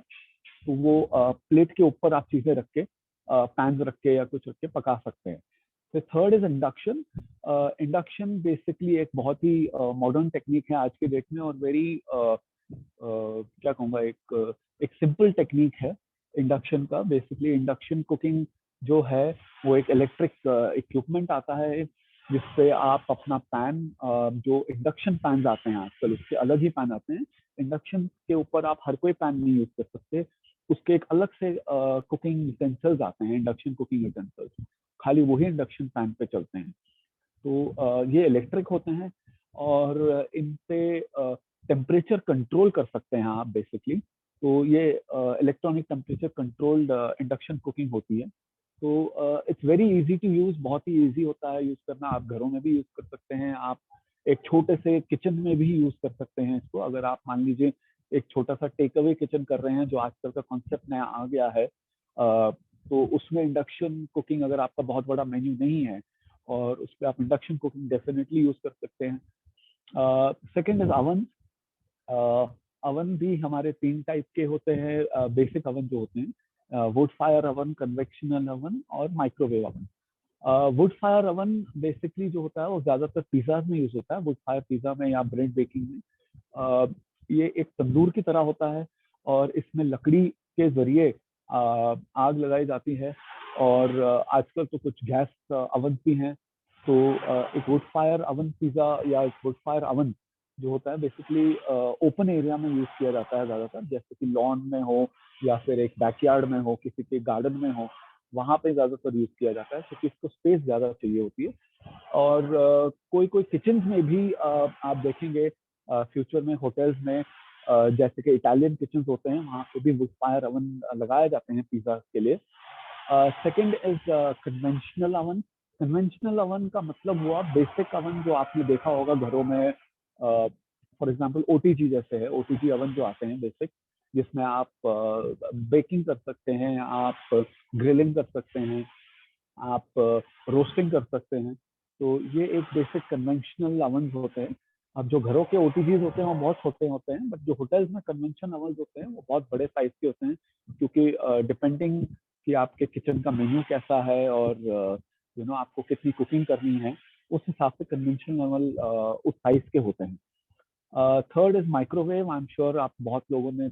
तो वो प्लेट के ऊपर आप चीजें रख के, पैन रख के या कुछ रख के पका सकते हैं। तो third is induction. Induction basically एक बहुत ही मॉडर्न टेक्निक है आज के डेट में, और वेरी क्या कहूँगा, एक सिंपल टेक्निक है इंडक्शन का। बेसिकली इंडक्शन कुकिंग जो है वो एक इलेक्ट्रिक इक्विपमेंट आता है जिससे आप अपना पैन, जो इंडक्शन पैन आते हैं आजकल उसके अलग ही पैन आते हैं। इंडक्शन के ऊपर आप हर कोई पैन नहीं यूज कर सकते, उसके एक अलग से कुकिंग यूटेंसिल्स आते हैं, इंडक्शन कुकिंग यूटेंसिल्स, खाली वही इंडक्शन पैन पे चलते हैं। तो ये इलेक्ट्रिक होते हैं और इनसे टेम्परेचर कंट्रोल कर सकते हैं आप बेसिकली। तो ये electronic temperature controlled induction cooking होती है। तो it's very easy to use, बहुत ही इजी होता है यूज करना। आप घरों में भी यूज कर सकते हैं, आप एक छोटे से किचन में भी यूज कर सकते हैं इसको। अगर आप मान लीजिए एक छोटा सा टेक अवे किचन कर रहे हैं, जो आजकल का कॉन्सेप्ट नया आ गया है, तो उसमें इंडक्शन कुकिंग, अगर आपका बहुत बड़ा मेन्यू नहीं है और उस पर आप इंडक्शन कुकिंग डेफिनेटली यूज कर सकते हैं। Second is oven. अवन भी हमारे 3 टाइप के होते हैं, बेसिक अवन जो होते हैं, wood fire oven, conventional oven और microwave oven. Wood fire oven basically जो होता है वो ज्यादातर पिज्जा में यूज होता है, वुड फायर पिज्जा में या ब्रेड बेकिंग में। ये एक तंदूर की तरह होता है और इसमें लकड़ी के जरिए आग लगाई जाती है, और आजकल तो कुछ गैस अवन भी हैं। तो एक वुड फायर अवन पिज्जा या एक वुड फायर अवन जो होता है बेसिकली ओपन एरिया में यूज किया जाता है ज्यादातर, जैसे कि लॉन में हो या फिर एक बैकयार्ड में हो, किसी के गार्डन में हो, वहां पे ज्यादातर यूज किया जाता है क्योंकि इसको स्पेस ज्यादा चाहिए होती है। और कोई कोई किचन में भी आप देखेंगे फ्यूचर में होटल्स में, जैसे कि इटालियन किचन होते हैं, वहाँ पे भी वुड फायर अवन लगाए जाते हैं पिज्जा के लिए। Second is conventional oven. Conventional oven का मतलब हुआ बेसिक अवन जो आपने देखा होगा घरों में, फॉर एग्जांपल ओटीजी जैसे है, ओटीजी अवन जो आते हैं बेसिक, जिसमें आप बेकिंग कर सकते हैं, आप ग्रिलिंग कर सकते हैं, आप रोस्टिंग कर सकते हैं। तो ये एक बेसिक कन्वेंशनल अवन होते हैं। अब जो घरों के ओटीजीज होते हैं वो बहुत छोटे होते हैं, बट जो होटल्स में कन्वेंशन अवन होते हैं वो बहुत बड़े साइज के होते हैं, क्योंकि डिपेंडिंग कि आपके किचन का मेन्यू कैसा है और आपको कितनी कुकिंग करनी है, उस हिसाब से कन्वेंशनल अवन उस साइज के होते हैं। Third is microwave. I am sure आप बहुत लोगों ने,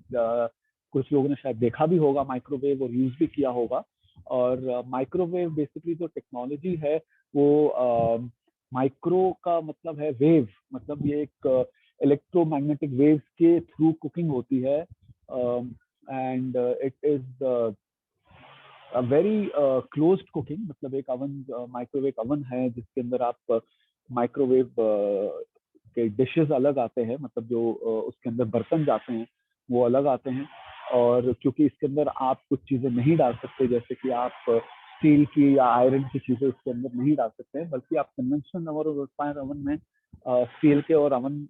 कुछ लोगों ने शायद देखा भी होगा माइक्रोवेव और यूज भी किया होगा। और माइक्रोवेव बेसिकली जो टेक्नोलॉजी है वो माइक्रो का मतलब है वेव, मतलब ये एक इलेक्ट्रोमैग्नेटिक वेव्स के थ्रू कुकिंग होती है। And it is very closed cooking, मतलब एक अवन, माइक्रोवेव अवन है जिसके अंदर आप माइक्रोवेव के डिशेस अलग आते हैं, मतलब जो उसके अंदर बर्तन जाते हैं वो अलग आते हैं। और क्योंकि इसके अंदर आप कुछ चीजें नहीं डाल सकते, जैसे कि आप स्टील की या आयरन की चीजें इसके अंदर नहीं डाल सकते हैं, बल्कि आप कन्वेंशनल अवन और वुड फायर अवन में स्टील के और अवन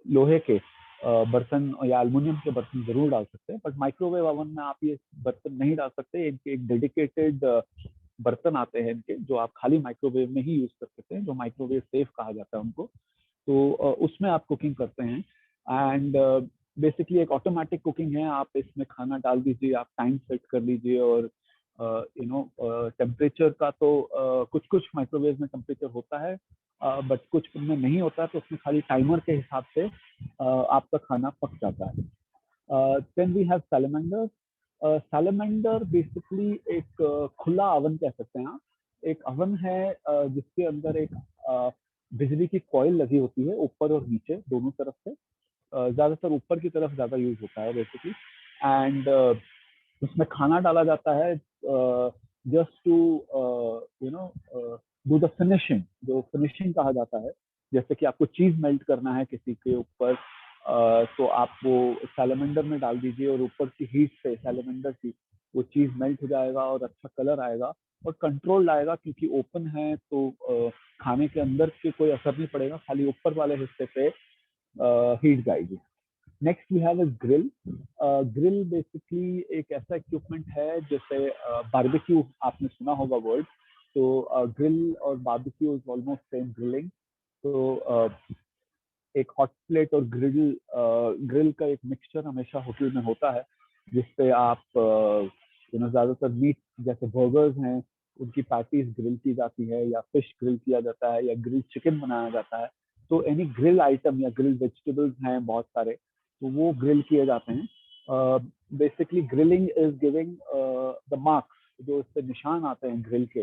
लोहे के बर्तन या एल्युमिनियम के बर्तन जरूर डाल सकते हैं। बट माइक्रोवेव अवन में आप ये बर्तन नहीं डाल सकते। इनके एक डेडिकेटेड बर्तन आते हैं इनके, जो आप खाली माइक्रोवेव में ही यूज कर सकते हैं, जो माइक्रोवेव सेफ कहा जाता है उनको। तो उसमें आप कुकिंग करते हैं। एंड बेसिकली एक ऑटोमेटिक कुकिंग है, आप इसमें खाना डाल दीजिए, आप टाइम सेट कर लीजिए, और टेम्परेचर का तो कुछ कुछ माइक्रोवेव में टेम्परेचर होता है, बट कुछ में नहीं होता, तो उसमें खाली टाइमर के हिसाब से आपका खाना पक जाता है। Then we have salamander. Salamander basically एक खुला अवन कह सकते हैं आप। एक अवन है जिसके अंदर एक बिजली की कॉइल लगी होती है ऊपर और नीचे दोनों तरफ से, ज्यादातर ऊपर की तरफ ज्यादा यूज होता है बेसिकली, एंड उसमें खाना डाला जाता है just to do the finishing, जो फिनिशिंग कहा जाता है। जैसे कि आपको चीज मेल्ट करना है किसी के ऊपर, तो आप वो सैलमेंडर में डाल दीजिए और ऊपर की हीट से सैलमेंडर की वो चीज मेल्ट हो जाएगा और अच्छा कलर आएगा और कंट्रोल आएगा, क्योंकि ओपन है तो खाने के अंदर से कोई असर नहीं पड़ेगा, खाली ऊपर वाले हिस्से पे हीट जाएगी। Next we have a grill. Grill basically एक ऐसा इक्विपमेंट है जैसे बारबेक्यू आपने सुना होगा वर्ड, तो ग्रिल और barbecue is almost same grilling. तो एक हॉट प्लेट और ग्रिल का एक मिक्सचर हमेशा होटल में होता है, जिसपे आप ज्यादातर मीट जैसे बर्गर्स हैं उनकी पैटीज ग्रिल की जाती है, या फिश ग्रिल किया जाता है, या ग्रिल चिकन बनाया जाता है। तो एनी ग्रिल आइटम या ग्रिल वेजिटेबल्स हैं बहुत सारे, तो वो ग्रिल किए जाते हैं। Basically grilling is giving the marks, जो इससे निशान आते हैं ग्रिल के,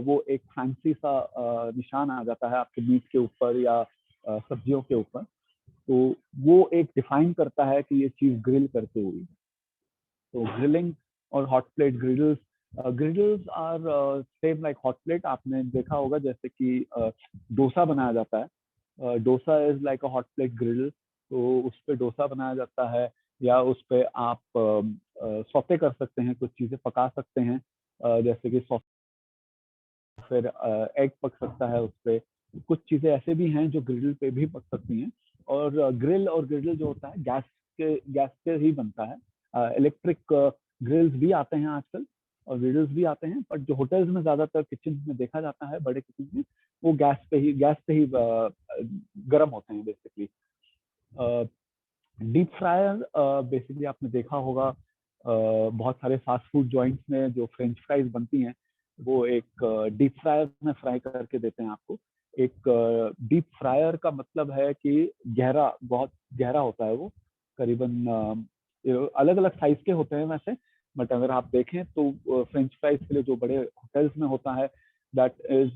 वो एक फैंसी सा निशान आ जाता है आपके मीट के ऊपर या सब्जियों के ऊपर, तो वो एक डिफाइन करता है कि ये चीज ग्रिल करते हुई। तो ग्रिलिंग और hot plate grills are same like hot plate. आपने देखा होगा जैसे कि डोसा बनाया जाता है, dosa is like a hot plate grill, तो उस पर डोसा बनाया जाता है, या उस पर आप सौते कर सकते हैं, कुछ चीज़ें पका सकते हैं, जैसे कि फिर एग पक सकता है उस पर। कुछ चीज़ें ऐसे भी हैं जो ग्रिल पे भी पक सकती हैं। और ग्रिल जो होता है गैस के ही बनता है। इलेक्ट्रिक ग्रिल्स भी आते हैं आजकल और ग्रिल्स भी आते हैं, बट जो होटल्स में ज्यादातर किचन में देखा जाता है, बड़े किचन में, वो गैस पे ही गर्म होते हैं बेसिकली। डीप फ्रायर बेसिकली आपने देखा होगा, बहुत सारे फास्ट फूड जॉइंट्स में जो फ्रेंच फ्राइज बनती हैं, वो एक डीप फ्रायर में फ्राई करके देते हैं आपको। एक डीप फ्रायर का मतलब है कि बहुत गहरा होता है वो, करीबन अलग अलग साइज के होते हैं वैसे, बट अगर आप देखें तो फ्रेंच फ्राइज के लिए जो बड़े होटल्स में होता है, दैट इज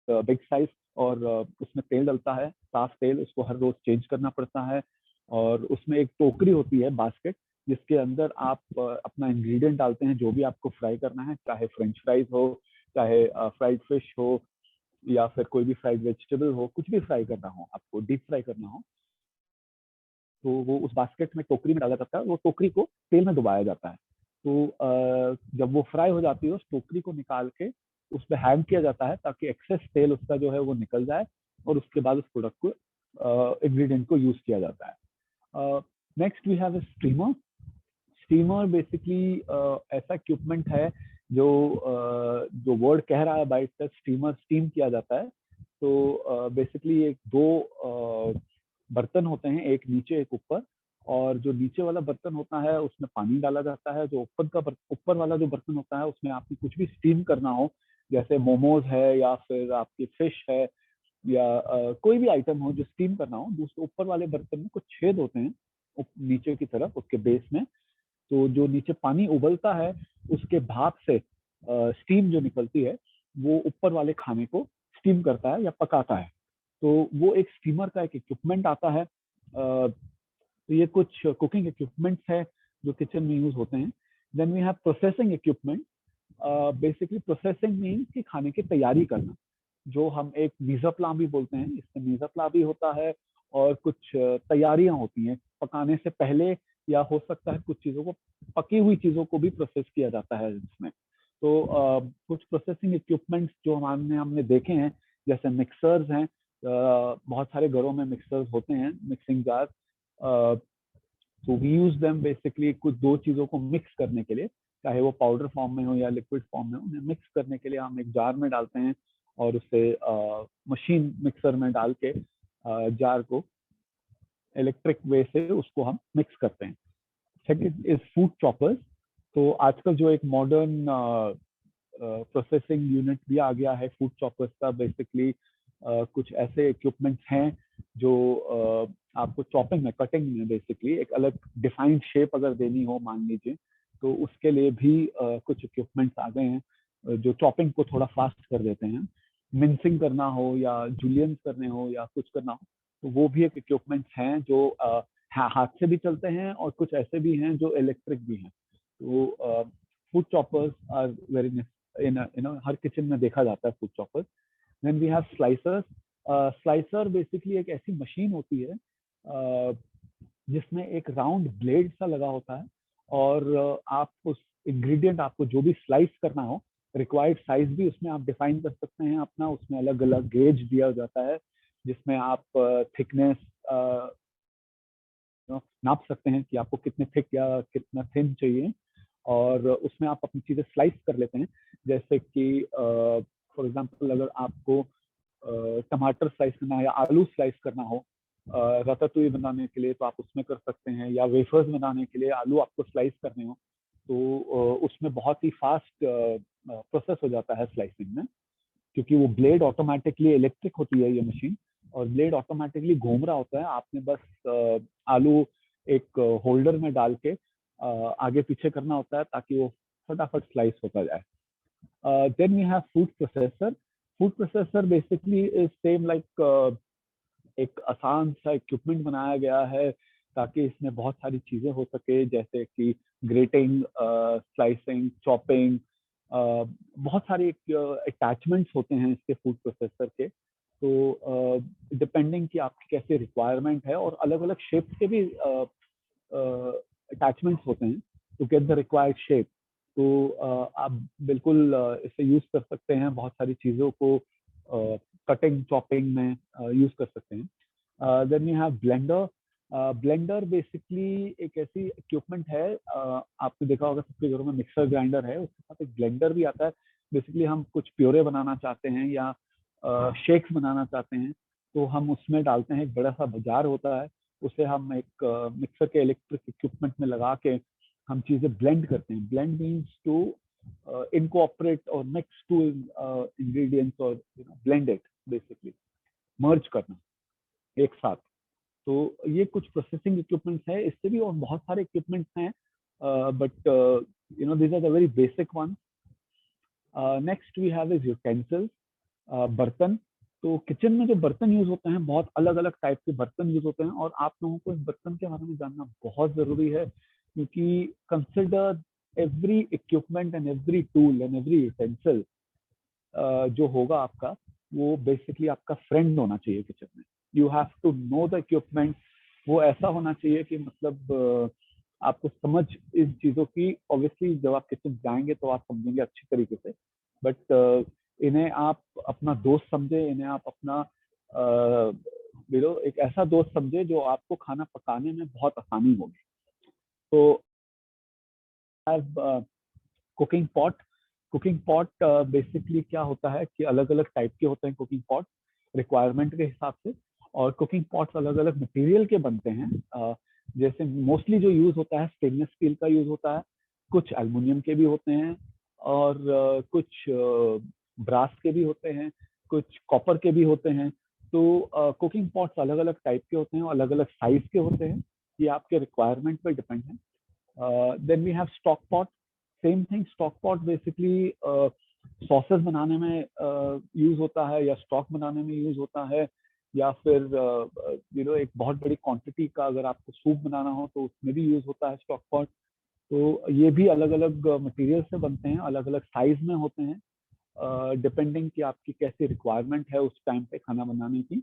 बिग साइज, और उसमें तेल डलता है, साफ तेल, उसको हर रोज चेंज करना पड़ता है। और उसमें एक टोकरी होती है, बास्केट, जिसके अंदर आप अपना इंग्रेडिएंट डालते हैं, जो भी आपको फ्राई करना है, चाहे फ्रेंच फ्राइज हो, चाहे फ्राइड फिश हो, या फिर कोई भी फ्राइड वेजिटेबल हो, कुछ भी फ्राई करना हो, आपको डीप फ्राई करना हो, तो वो उस बास्केट में टोकरी में डाला जाता है, वो टोकरी को तेल में डुबाया जाता है। तो जब वो फ्राई हो जाती है, उस टोकरी को निकाल के उस पर हैंग किया जाता है, ताकि एक्सेस तेल उसका जो है वो निकल जाए, और उसके बाद उस प्रोडक्ट को इंग्रेडिएंट को यूज किया जाता है। Next we have a steamer. Steamer basically ऐसा इक्विपमेंट है जो वर्ड कह रहा है बाय इटसेल्फ, स्टीमर, स्टीम किया जाता है। तो बेसिकली एक दो बर्तन होते हैं, एक नीचे एक ऊपर, और जो नीचे वाला बर्तन होता है उसमें पानी डाला जाता है, जो ऊपर वाला जो बर्तन होता है उसमें आपको कुछ भी स्टीम करना हो, जैसे मोमोज है या फिर आपकी फिश है, या कोई भी आइटम हो जो स्टीम करना हो, दूसरे ऊपर वाले बर्तन में कुछ छेद होते हैं नीचे की तरफ उसके बेस में, तो जो नीचे पानी उबलता है उसके भाप से स्टीम जो निकलती है, वो ऊपर वाले खाने को स्टीम करता है या पकाता है। तो वो एक स्टीमर का एक इक्विपमेंट आता है। तो ये कुछ कुकिंग इक्विपमेंट्स है जो किचन में यूज होते हैं। Then we have processing equipment. Basically processing means कि खाने की तैयारी करना, जो हम एक मीज़ा प्ला भी बोलते हैं, इसमें मीज़ा प्ला भी होता है, और कुछ तैयारियां होती हैं पकाने से पहले, या हो सकता है कुछ चीज़ों को, पकी हुई चीज़ों को भी प्रोसेस किया जाता है इसमें। तो कुछ प्रोसेसिंग इक्विपमेंट्स जो हमने देखे हैं, जैसे मिक्सर्स हैं, बहुत सारे घरों में मिक्सर्स होते हैं, मिक्सिंग जार। तो वी यूज देम बेसिकली कुछ दो चीज़ों को मिक्स करने के लिए, चाहे वो पाउडर फॉर्म में हो या लिक्विड फॉर्म में हो, उन्हें मिक्स करने के लिए हम एक जार में डालते हैं, और उसे मशीन मिक्सर में डाल के जार को इलेक्ट्रिक वे से उसको हम मिक्स करते हैं। Second is food choppers. तो आजकल जो एक मॉडर्न प्रोसेसिंग यूनिट भी आ गया है फूड चॉपर्स का। बेसिकली कुछ ऐसे इक्विपमेंट्स हैं जो आपको चॉपिंग में, कटिंग में बेसिकली एक अलग डिफाइंड शेप अगर देनी हो मान लीजिए, तो उसके लिए भी कुछ इक्विपमेंट्स आ गए हैं जो चॉपिंग को थोड़ा फास्ट कर देते हैं। मिंसिंग करना हो या जूलियन करने हो या कुछ करना हो, तो वो भी एक इक्विपमेंट्स हैं जो हाथ से भी चलते हैं और कुछ ऐसे भी हैं जो इलेक्ट्रिक भी हैं। तो फूड चॉपर्स आर वेरी हर किचन में देखा जाता है food choppers. Then we have slicers. Slicer basically एक ऐसी मशीन होती है जिसमें एक राउंड ब्लेड सा लगा होता है और आप उस इंग्रेडिएंट, आपको जो भी स्लाइस करना हो, रिक्वायर्ड साइज भी उसमें आप डिफाइन कर सकते हैं अपना। उसमें अलग अलग गेज दिया जाता है जिसमें आप थिकनेस नाप सकते हैं कि आपको कितने थिक या कितना थिन चाहिए, और उसमें आप अपनी चीजें स्लाइस कर लेते हैं। जैसे कि फॉर एग्जांपल अगर आपको टमाटर स्लाइस करना है या आलू स्लाइस करना हो रातातुई बनाने के लिए, तो आप उसमें कर सकते हैं। या वेफर्स बनाने के लिए आलू आपको स्लाइस करने हो तो उसमें बहुत ही फास्ट प्रोसेस हो जाता है स्लाइसिंग में, क्योंकि वो ब्लेड ऑटोमेटिकली, इलेक्ट्रिक होती है ये मशीन, और ब्लेड ऑटोमेटिकली घूम रहा होता है। आपने बस आलू एक होल्डर में डाल के आगे पीछे करना होता है ताकि वो फटाफट स्लाइस होता जाए। Then we have food processor. Food processor basically is same like एक आसान सा इक्विपमेंट बनाया गया है ताकि इसमें बहुत सारी चीजें हो सके, जैसे कि ग्रेटिंग, स्लाइसिंग, चॉपिंग, बहुत सारे अटैचमेंट्स होते हैं इसके फूड प्रोसेसर के। तो डिपेंडिंग कि आपकी कैसे रिक्वायरमेंट है, और अलग अलग शेप्स के भी अटैचमेंट्स होते हैं to get the required shape. तो आप बिल्कुल इसे यूज कर सकते हैं, बहुत सारी चीजों को कटिंग चॉपिंग में यूज कर सकते हैं। Then you have blender. Blender basically एक ऐसी इक्विपमेंट है, आपने देखा होगा सबके घरों में मिक्सर ग्राइंडर है, उसके साथ एक ब्लेंडर भी आता है। बेसिकली हम कुछ प्योरे बनाना चाहते हैं या शेक्स बनाना चाहते हैं, तो हम उसमें डालते हैं, एक बड़ा सा बाजार होता है, उसे हम एक मिक्सर के इलेक्ट्रिक इक्विपमेंट में लगा के हम चीजें ब्लेंड करते हैं। Blend means to incorporate or mix two ingredients or blend it, basically merge करना एक साथ। तो ये कुछ प्रोसेसिंग इक्विपमेंट्स हैं, इससे भी और बहुत सारे इक्विपमेंट्स हैं, but these are the very basic ones. Next we have is utensils, बर्तन। तो किचन में जो बर्तन यूज होते हैं, बहुत अलग अलग टाइप के बर्तन यूज होते हैं, और आप लोगों को इस बर्तन के बारे में जानना बहुत जरूरी है, क्योंकि consider every equipment and every tool and every utensil जो होगा आपका, वो बेसिकली आपका फ्रेंड होना चाहिए किचन में। You have to know the equipment. वो ऐसा होना चाहिए कि मतलब आपको समझ इन चीजों की, ऑब्वियसली जब आप किचन जाएंगे तो आप समझेंगे अच्छी तरीके से, बट इन्हें आप अपना दोस्त समझे, इन्हें आप अपना एक ऐसा दोस्त समझे जो आपको खाना पकाने में बहुत आसानी होगी। तो cooking pot. Cooking pot basically क्या होता है कि अलग अलग टाइप के होते हैं कुकिंग पॉट रिक्वायरमेंट के हिसाब से, और कुकिंग पॉट्स अलग अलग मटेरियल के बनते हैं। जैसे मोस्टली जो यूज होता है स्टेनलेस स्टील का यूज होता है, कुछ एल्युमिनियम के भी होते हैं, और कुछ ब्रास के भी होते हैं, कुछ कॉपर के भी होते हैं। तो कुकिंग पॉट्स अलग अलग टाइप के होते हैं, अलग अलग साइज के होते हैं, ये आपके रिक्वायरमेंट पर डिपेंड है। Then we have stock pot. Same thing, stock pot basically sauces बनाने में यूज होता है, या स्टॉक बनाने में यूज होता है, या फिर एक बहुत बड़ी क्वांटिटी का अगर आपको सूप बनाना हो तो उसमें भी यूज होता है स्टॉक पॉट। तो ये भी अलग अलग मटेरियल से बनते हैं, अलग अलग साइज में होते हैं, डिपेंडिंग कि आपकी कैसी रिक्वायरमेंट है उस टाइम पे खाना बनाने की।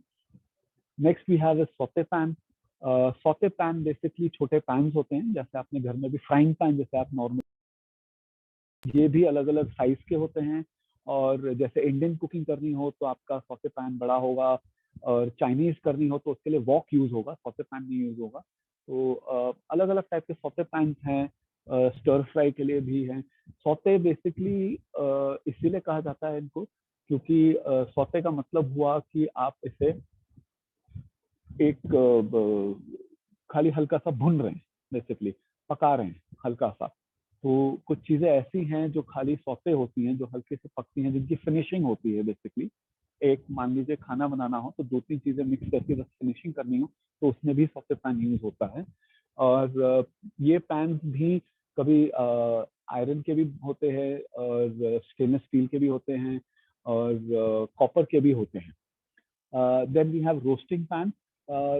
Next we have a saute pan. Saute pan basically छोटे पैन्स होते हैं, जैसे अपने घर में भी फ्राइंग पैन जैसे आप नॉर्मल, ये भी अलग अलग साइज के होते हैं। और जैसे इंडियन कुकिंग करनी हो तो आपका सौते पैन बड़ा होगा, और चाइनीज करनी हो तो उसके लिए वॉक यूज होगा, सौते पैन नहीं यूज होगा। तो अलग अलग टाइप के सौते पैन हैं, स्टर फ्राई के लिए भी हैं। सौते बेसिकली इसीलिए कहा जाता है इनको क्योंकि सौते का मतलब हुआ कि आप इसे एक खाली हल्का सा भून रहे हैं, बेसिकली पका रहे हैं हल्का सा। तो कुछ चीजें ऐसी हैं जो खाली सौते होती हैं, जो हल्के से पकती हैं, जिनकी फिनिशिंग होती है बेसिकली। एक मान लीजिए खाना बनाना हो तो 2-3 चीजें मिक्स करके बस फिनिशिंग करनी हो, तो उसमें भी सौते पैन यूज होता है। और ये पैन भी कभी आयरन के भी होते हैं, और स्टेनलेस स्टील के भी होते हैं, और कॉपर के भी होते हैं। Then we have roasting pan.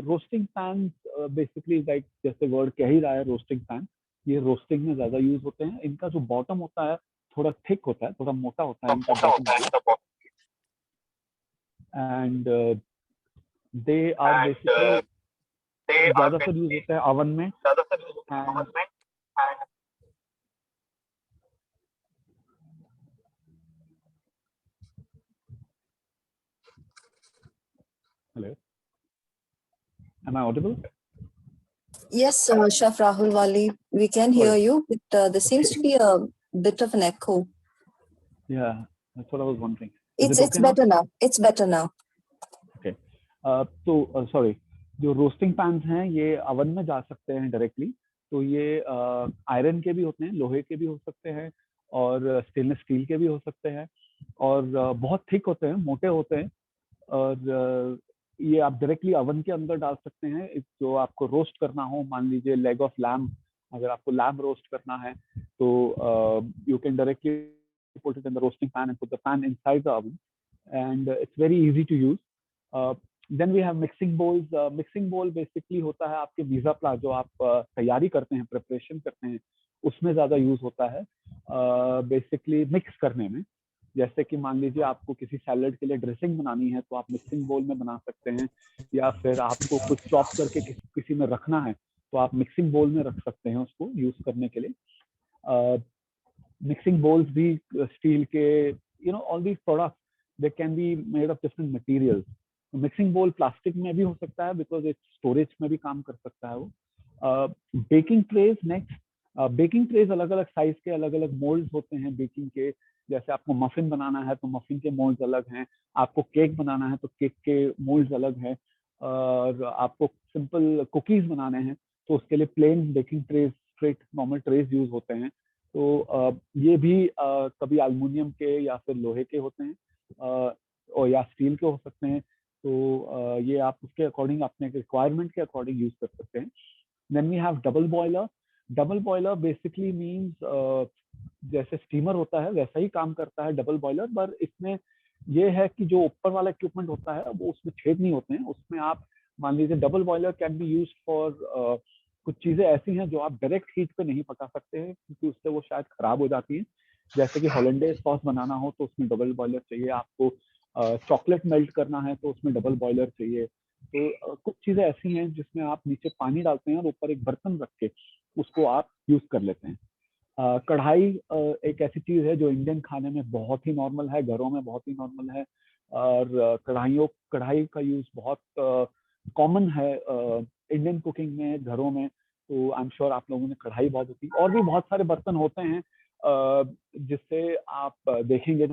Roasting pan basically like जैसे वर्ड कह ही रहा है, रोस्टिंग पैन, ये रोस्टिंग में ज्यादा यूज होते हैं। इनका जो बॉटम होता है थोड़ा थिक होता है, थोड़ा मोटा होता है इनका bottom, and they are basically ज्यादातर यूज होता है ओवन में। Hello, am I audible? Yes, Chef Rahul Wali, we can hear Sorry. you, but there seems to be a bit of an echo. Yeah, that's what I was wondering. It's okay now? better now. It's better now. Okay. तो sorry, जो roasting pans हैं ये oven में जा सकते हैं directly. तो ये आयरन के भी होते हैं, लोहे के भी हो सकते हैं, और स्टेनलेस स्टील के भी हो सकते हैं, और बहुत थिक होते हैं, मोटे होते हैं। और ये आप डायरेक्टली अवन के अंदर डाल सकते हैं। जो आपको रोस्ट करना हो, मान लीजिए लेग ऑफ लैम्ब, अगर आपको लैम्ब रोस्ट करना है तो you can directly put it in the roasting pan and put the pan inside the oven, and it's very easy to use. Then we have mixing bowls. Mixing bowl basically होता है आपके visa प्ला, जो आप तैयारी करते हैं, preparation करते हैं, उसमें ज्यादा यूज होता है बेसिकली मिक्स करने में। जैसे कि मान लीजिए आपको किसी सैलड के लिए ड्रेसिंग बनानी है तो आप मिक्सिंग बोल में बना सकते हैं, या फिर आपको कुछ चॉप करके किसी में रखना है तो आप मिक्सिंग बोल में रख सकते हैं उसको यूज करने के लिए। मिक्सिंग बोल्स भी स्टील के, all these products they can be made of different materials. Mixing बोल प्लास्टिक में भी हो सकता है बिकॉज इट स्टोरेज में भी काम कर सकता है वो। Baking trays next. Baking trays अलग अलग साइज के, अलग अलग मोल्ड्स होते हैं बेकिंग के। जैसे आपको मफिन बनाना है तो मफिन के मोल्ड्स अलग हैं, आपको केक बनाना है तो केक के मोल्ड्स अलग हैं, और आपको सिंपल कुकीज बनाने हैं तो उसके लिए plain baking trays, straight normal trays use होते हैं। तो ये भी कभी एल्युमिनियम के या फिर लोहे के होते हैं, और या स्टील के हो सकते हैं। तो ये आप उसके अकॉर्डिंग, अपने रिक्वायरमेंट के अकॉर्डिंग यूज कर सकते हैं। Then we have double boiler. Double boiler basically means जैसे स्टीमर होता है वैसा ही काम करता है डबल बॉयलर, पर इसमें ये है कि जो ऊपर वाला इक्विपमेंट होता है वो उसमें छेद नहीं होते हैं। उसमें आप मान लीजिए double boiler can be use for कुछ चीजें ऐसी हैं जो आप डायरेक्ट हीट पे नहीं पका सकते हैं, क्योंकि उससे वो शायद खराब हो जाती हैं। जैसे कि हॉलैंडेज सॉस बनाना हो तो उसमें डबल बॉयलर चाहिए, आपको चॉकलेट मेल्ट करना है तो उसमें डबल बॉयलर चाहिए। तो कुछ चीजें ऐसी हैं जिसमें आप नीचे पानी डालते हैं और ऊपर एक बर्तन रख के उसको आप यूज कर लेते हैं। कढ़ाई एक ऐसी चीज है जो इंडियन खाने में बहुत ही नॉर्मल है, घरों में बहुत ही नॉर्मल है, और कढ़ाई का यूज बहुत कॉमन है इंडियन कुकिंग में, घरों में। तो आई एम श्योर आप लोगों ने कढ़ाई बहुत होती है। और भी बहुत सारे बर्तन होते हैं जिससे आप देखेंगे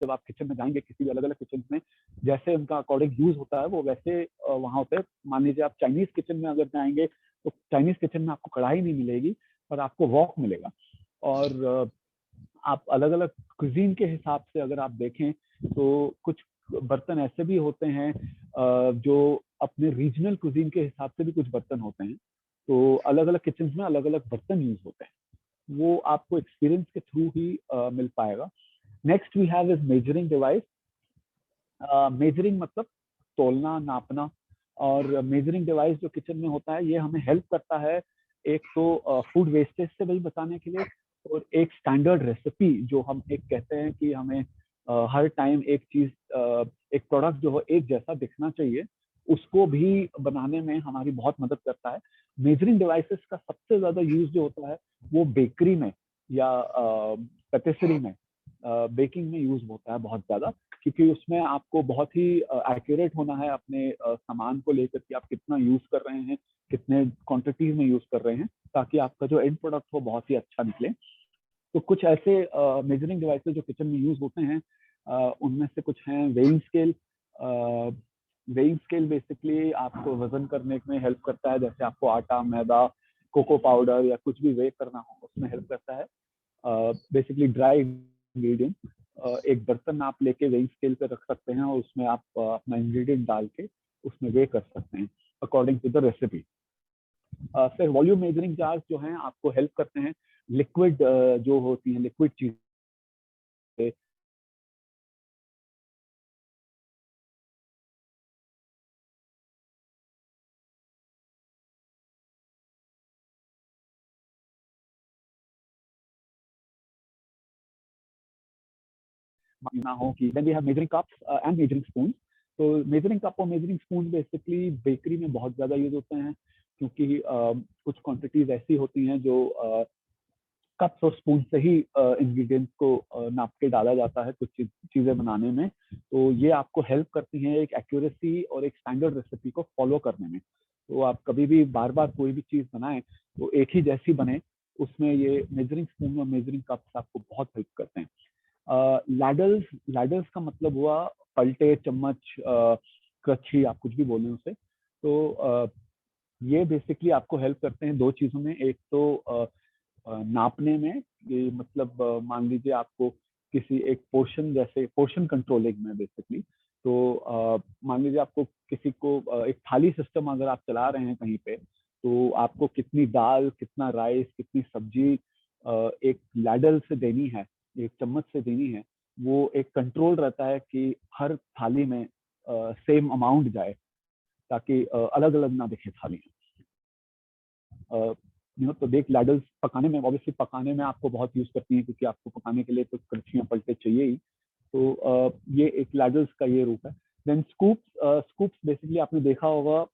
जब आप किचन में जाएंगे, किसी भी अलग अलग किचन में जैसे उनका अकॉर्डिंग यूज होता है वो वैसे वहाँ होते हैं। मान लीजिए आप चाइनीज किचन में अगर जाएंगे तो चाइनीज किचन में आपको कढ़ाई नहीं मिलेगी, पर आपको वॉक मिलेगा। और आप अलग अलग कुजीन के हिसाब से अगर आप देखें तो कुछ बर्तन ऐसे भी होते हैं जो अपने रीजनल कुजीन के हिसाब से भी कुछ बर्तन होते हैं। तो अलग अलग किचन में अलग अलग बर्तन यूज होते हैं, वो आपको एक्सपीरियंस के थ्रू ही मिल पाएगा। Next we have is measuring device. Measuring मतलब तोलना, नापना। और मेजरिंग डिवाइस जो किचन में होता है ये हमें हेल्प करता है एक तो फूड वेस्टेज से भी बचाने के लिए, और एक स्टैंडर्ड रेसिपी जो हम एक कहते हैं कि हमें हर टाइम एक चीज, एक प्रोडक्ट जो हो एक जैसा दिखना चाहिए, उसको भी बनाने में हमारी बहुत मदद करता है। मेजरिंग डिवाइसेस का सबसे ज्यादा यूज जो होता है वो बेकरी में या पेटिसरी में, बेकिंग में यूज होता है बहुत ज्यादा, क्योंकि उसमें आपको बहुत ही एक्यूरेट होना है अपने सामान को लेकर कि आप कितना यूज कर रहे हैं, कितने क्वांटिटीज में यूज कर रहे हैं, ताकि आपका जो एंड प्रोडक्ट हो बहुत ही अच्छा निकले। तो कुछ ऐसे मेजरिंग डिवाइसेस जो किचन में यूज होते हैं उनमें से कुछ हैं weighing scale, weighing scale basically आपको वजन करने में हेल्प करता है, जैसे आपको आटा, मैदा, कोको पाउडर या कुछ भी वेट करना हो उसमें हेल्प करता है। बेसिकली ड्राई इंग्रेडिएंट एक बर्तन आप लेके वेइंग स्केल पे रख सकते हैं और उसमें आप अपना इंग्रेडिएंट डाल के उसमें वे कर सकते हैं अकॉर्डिंग टू द रेसिपी। फिर वॉल्यूम मेजरिंग जार्स जो हैं आपको हेल्प करते हैं लिक्विड जो होती हैं, लिक्विड चीजें ना हो कि then we have measuring cups and measuring spoons। तो मेजरिंग कप और मेजरिंग स्पून बेसिकली बेकरी में बहुत ज्यादा यूज होते हैं, क्योंकि कुछ क्वांटिटीज ऐसी होती हैं जो कप्स और स्पून से ही इंग्रेडिएंट्स को नाप के डाला जाता है कुछ चीजें बनाने में। तो ये आपको हेल्प करती हैं एक एक्यूरेसी और एक स्टैंडर्ड रेसिपी को फॉलो करने में। तो आप कभी भी बार बार कोई भी चीज बनाएं तो एक ही जैसी बने, उसमें ये मेजरिंग स्पून और मेजरिंग कप्स आपको बहुत हेल्प करते हैं। लैडल्स का मतलब हुआ पलटे, चम्मच, कच्छी, आप कुछ भी बोलें उसे। तो ये बेसिकली आपको हेल्प करते हैं दो चीजों में। एक तो नापने में, ये मतलब मान लीजिए आपको किसी एक पोर्शन, जैसे पोर्शन कंट्रोलिंग में बेसिकली, तो मान लीजिए आपको किसी को एक थाली सिस्टम अगर आप चला रहे हैं कहीं पे, तो आपको कितनी दाल, कितना राइस, कितनी सब्जी एक लैडल से देनी है, एक चम्मच से देनी है, वो एक कंट्रोल रहता है कि हर थाली में सेम अमाउंट जाए, ताकि अलग अलग ना दिखे थाली। तो देख लैडल्स पकाने में, ऑब्वियसली पकाने में आपको बहुत यूज करती हैं, क्योंकि आपको पकाने के लिए तो कड़छियाँ पलटे चाहिए ही। तो ये एक लैडल्स का ये रूप है। देन स्कूप्स बेसिकली आपने देखा होगा,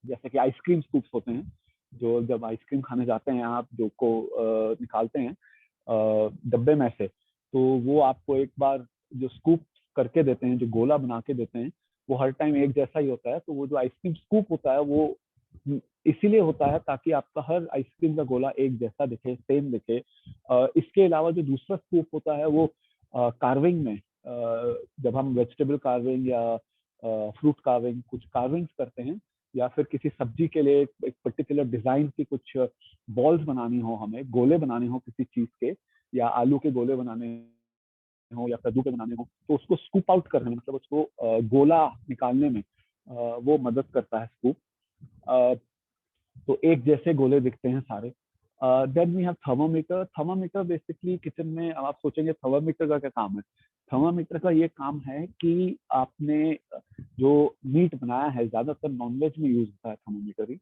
जैसे कि आइसक्रीम स्कूप्स होते हैं, जो जब आइसक्रीम खाने जाते हैं आप, जो को निकालते हैं डब्बे में से, तो वो आपको एक बार जो स्कूप करके देते हैं, जो गोला बना के देते हैं, वो हर टाइम एक जैसा ही होता है। तो वो जो आइसक्रीम स्कूप होता है वो इसीलिए होता है ताकि आपका हर आइसक्रीम का गोला एक जैसा दिखे, सेम दिखे। इसके अलावा जो दूसरा स्कूप होता है वो कार्विंग में, जब हम वेजिटेबल कार्विंग या फ्रूट कार्विंग, कुछ कार्विंग्स करते हैं, या फिर किसी सब्जी के लिए एक पर्टिकुलर डिजाइन की कुछ बॉल्स बनानी हो, हमें गोले बनाने हो किसी चीज के, या आलू के गोले बनाने हो या कद्दू के बनाने हो, तो उसको स्कूप आउट करने में, मतलब उसको गोला निकालने में वो मदद करता है स्कूप। तो एक जैसे गोले दिखते हैं सारे। Then we have thermometer. Thermometer basically kitchen में, अब आप सोचेंगे थर्मामीटर का क्या काम है। थर्मामीटर का ये काम है कि आपने जो मीट बनाया है, ज्यादातर नॉनवेज में यूज होता है थर्मामीटर ही,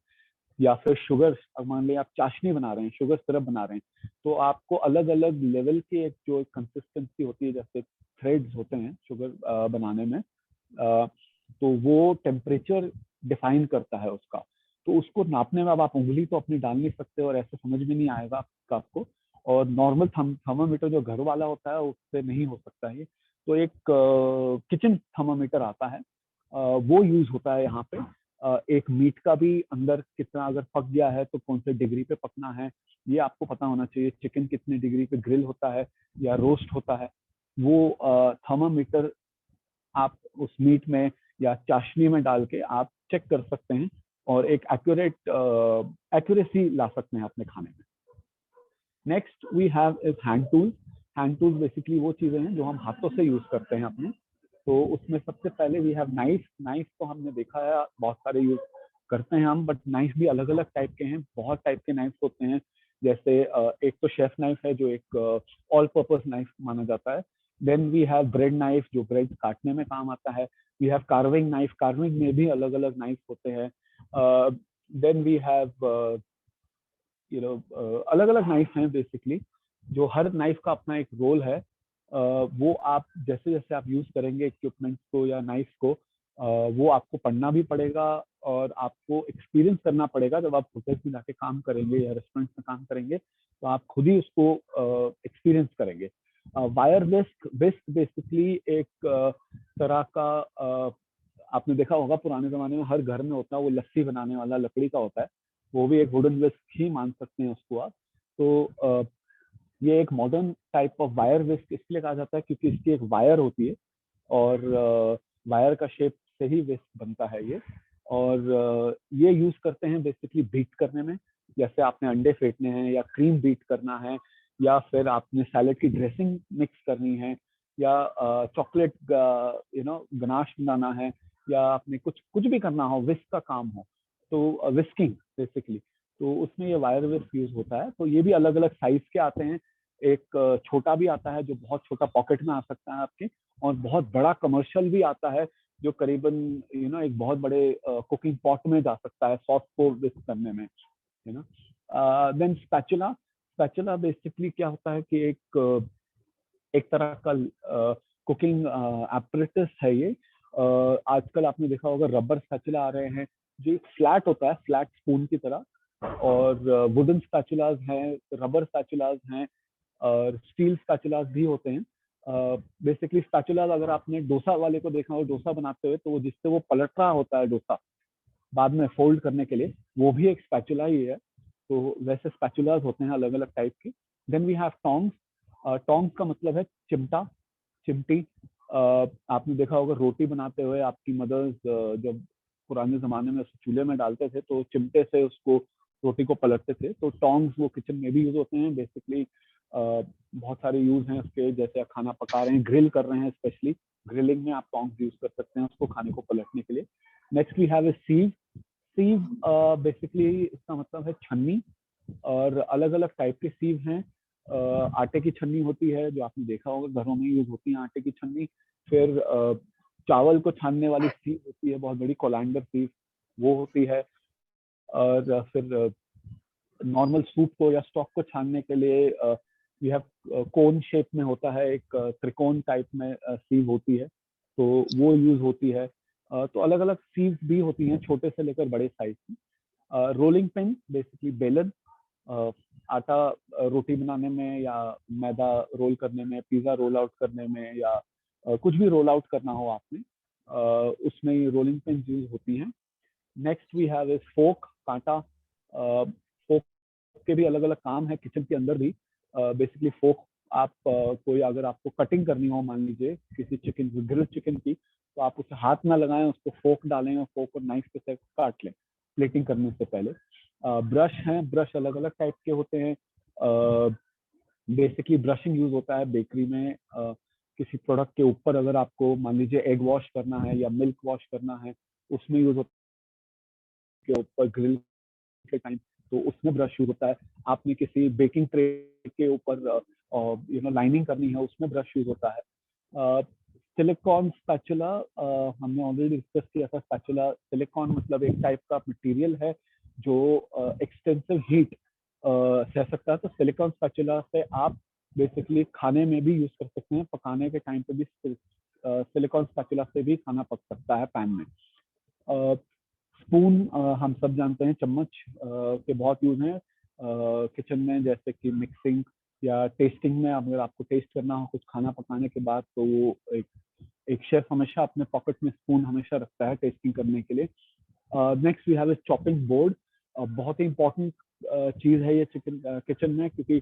या फिर शुगर, मान लिया आप चाशनी बना रहे हैं, शुगर सिरप बना रहे हैं, तो आपको अलग अलग लेवल के एक जो कंसिस्टेंसी होती है, जैसे थ्रेड्स होते हैं शुगर बनाने में, तो वो टेम्परेचर डिफाइन करता है उसका। तो उसको नापने में अब आप उंगली तो अपनी डाल नहीं सकते और ऐसे समझ में नहीं आएगा आपको, और नॉर्मल थर्मामीटर जो घर वाला होता है उससे नहीं हो सकता है। तो एक किचन थर्मामीटर आता है, वो यूज होता है यहाँ पे। एक मीट का भी अंदर कितना अगर पक गया है तो कौन से डिग्री पे पकना है, ये आपको पता होना चाहिए। चिकन कितने डिग्री पे ग्रिल होता है या रोस्ट होता है, वो थर्मामीटर आप उस मीट में या चाशनी में डाल के आप चेक कर सकते हैं और एक एक्यूरेसी ला सकते हैं अपने खाने में। Next we have is hand tools. Hand tools basically वो चीजें हैं जो हम हाथों से यूज करते हैं अपने। तो उसमें सबसे पहले वी हैव नाइफ। नाइफ तो हमने देखा है बहुत सारे यूज करते हैं हम, बट नाइफ भी अलग अलग टाइप के हैं, बहुत टाइप के नाइफ होते हैं। जैसे एक तो शेफ नाइफ है जो एक ऑल पर्पस नाइफ माना जाता है। Then we have bread knife जो ब्रेड काटने में काम आता है। We have carving knife, carving में भी अलग अलग नाइफ होते हैं। देन वी हैव अलग अलग नाइफ हैं बेसिकली, जो हर नाइफ का अपना एक रोल है। वो आप जैसे जैसे आप यूज करेंगे इक्विपमेंट्स को या नाइफ को, वो आपको पढ़ना भी पड़ेगा और आपको एक्सपीरियंस करना पड़ेगा। जब आप होटल में जाके काम करेंगे या रेस्टोरेंट में काम करेंगे तो आप खुद ही उसको एक्सपीरियंस करेंगे। वायर विस्क बेसिकली एक तरह का, आपने देखा होगा पुराने जमाने में हर घर में होता है, वो लस्सी बनाने वाला लकड़ी का होता है, वो भी एक वुडन विस्क ही मान सकते हैं उसको आप। तो ये एक मॉडर्न टाइप ऑफ वायर विस्क इसलिए कहा जाता है क्योंकि इसकी एक वायर होती है और वायर का शेप से ही विस्क बनता है ये। और ये यूज करते हैं बेसिकली बीट करने में, जैसे आपने अंडे फेंटने हैं या क्रीम बीट करना है, या फिर आपने सैलेड की ड्रेसिंग मिक्स करनी है, या चॉकलेट गनाश बनाना है, या आपने कुछ भी करना हो, विस्क का काम हो, तो विस्किंग बेसिकली, तो उसमें ये वायर विस्क यूज होता है। तो ये भी अलग अलग साइज के आते हैं। एक छोटा भी आता है जो बहुत छोटा पॉकेट में आ सकता है आपके, और बहुत बड़ा कमर्शियल भी आता है जो करीबन एक बहुत बड़े कुकिंग पॉट में जा सकता है सॉस को विस्क करने में, देन स्पैचुला बेसिकली क्या होता है कि एक तरह का कुकिंग एपरेटस है ये। आजकल आपने देखा होगा रबर स्पैचुला आ रहे हैं जो एक फ्लैट होता है, फ्लैट स्पून की तरह, और वुडन स्पैचुलास हैं, रबर स्पैचुलास हैं, और स्टील स्पैचुलास भी होते हैं। बेसिकली स्पैचुलास अगर आपने डोसा वाले को देखा हो डोसा बनाते हुए, तो वो जिससे वो पलट रहा होता है डोसा बाद में फोल्ड करने के लिए, वो भी एक स्पैचुला ही है। तो वैसे स्पैचुलास होते हैं अलग अलग टाइप के। Then we have tongs. Tongs का मतलब है चिमटा, चिमटी। आपने देखा होगा रोटी बनाते हुए आपकी मदर्स जब पुराने जमाने में उसको चूल्हे में डालते थे तो चिमटे से उसको रोटी को पलटते थे। तो टोंग्स वो किचन में भी यूज होते हैं बेसिकली। बहुत सारे यूज हैं उसके, जैसे आप खाना पका रहे हैं, ग्रिल कर रहे हैं, स्पेशली ग्रिलिंग में आप टोंग्स यूज कर सकते हैं उसको खाने को पलटने के लिए। Next we have a sieve. Sieve basically इसका मतलब है छन्नी, और अलग अलग टाइप के सीव हैं। आटे की छन्नी होती है जो आपने देखा होगा घरों में यूज होती है आटे की छन्नी। फिर चावल को छानने वाली सीव होती है, बहुत बड़ी कोलैंडर सीव वो होती है। और फिर नॉर्मल सूप को या स्टॉक को छानने के लिए वी हैव कोन शेप में होता है, एक त्रिकोण टाइप में सीव होती है, तो वो यूज होती है। तो अलग अलग सीव भी होती हैं, छोटे से लेकर बड़े साइज की। रोलिंग पिन बेसिकली बेलन, आटा रोटी बनाने में या मैदा रोल करने में, पिज्जा रोल आउट करने में, या कुछ भी रोल आउट करना हो आपने, उसमें रोलिंग पिन यूज होती हैं। नेक्स्ट वी हैव ए फोक, कांटा। फोक के भी अलग अलग काम है किचन के अंदर भी। बेसिकली फोक आप कोई अगर आपको कटिंग करनी हो, मान लीजिए किसी चिकन ग्रिल चिकन की, तो आप उसे हाथ ना लगाएं, उसको फोक डालें और फोक और नाइफ से काट लें प्लेटिंग करने से पहले। ब्रश हैं, ब्रश अलग अलग टाइप के होते हैं। बेसिकली ब्रशिंग यूज होता है बेकरी में, किसी प्रोडक्ट के ऊपर अगर आपको मान लीजिए एग वॉश करना है या मिल्क वॉश करना है, उसमें यूज होता है के ऊपर ग्रिल के टाइम, तो उसमें ब्रश यूज होता है। आपने किसी बेकिंग ट्रे के ऊपर लाइनिंग करनी है, उसमें ब्रश यूज होता है। सिलिकॉन स्पैचुला हमने ऑलरेडी डिस्कस किया था। स्पैचुला सिलिकॉन मतलब एक टाइप का मटेरियल है जो एक्सटेंसिव हीट सह सकता है। तो सिलिकॉन स्पैचुला से आप बेसिकली खाने में भी यूज कर सकते हैं, पकाने के टाइम पे भी सिलिकॉन स्पैचुला से भी खाना पक सकता है पैन में। स्पून हम सब जानते हैं, चम्मच के बहुत यूज हैं किचन में, जैसे कि मिक्सिंग या टेस्टिंग में। अगर आपको टेस्ट करना हो कुछ खाना पकाने के बाद, तो वो एक शेफ हमेशा अपने पॉकेट में स्पून हमेशा रखता है टेस्टिंग करने के लिए। Next we have a chopping board. बहुत ही इंपॉर्टेंट चीज है ये किचन में, क्योंकि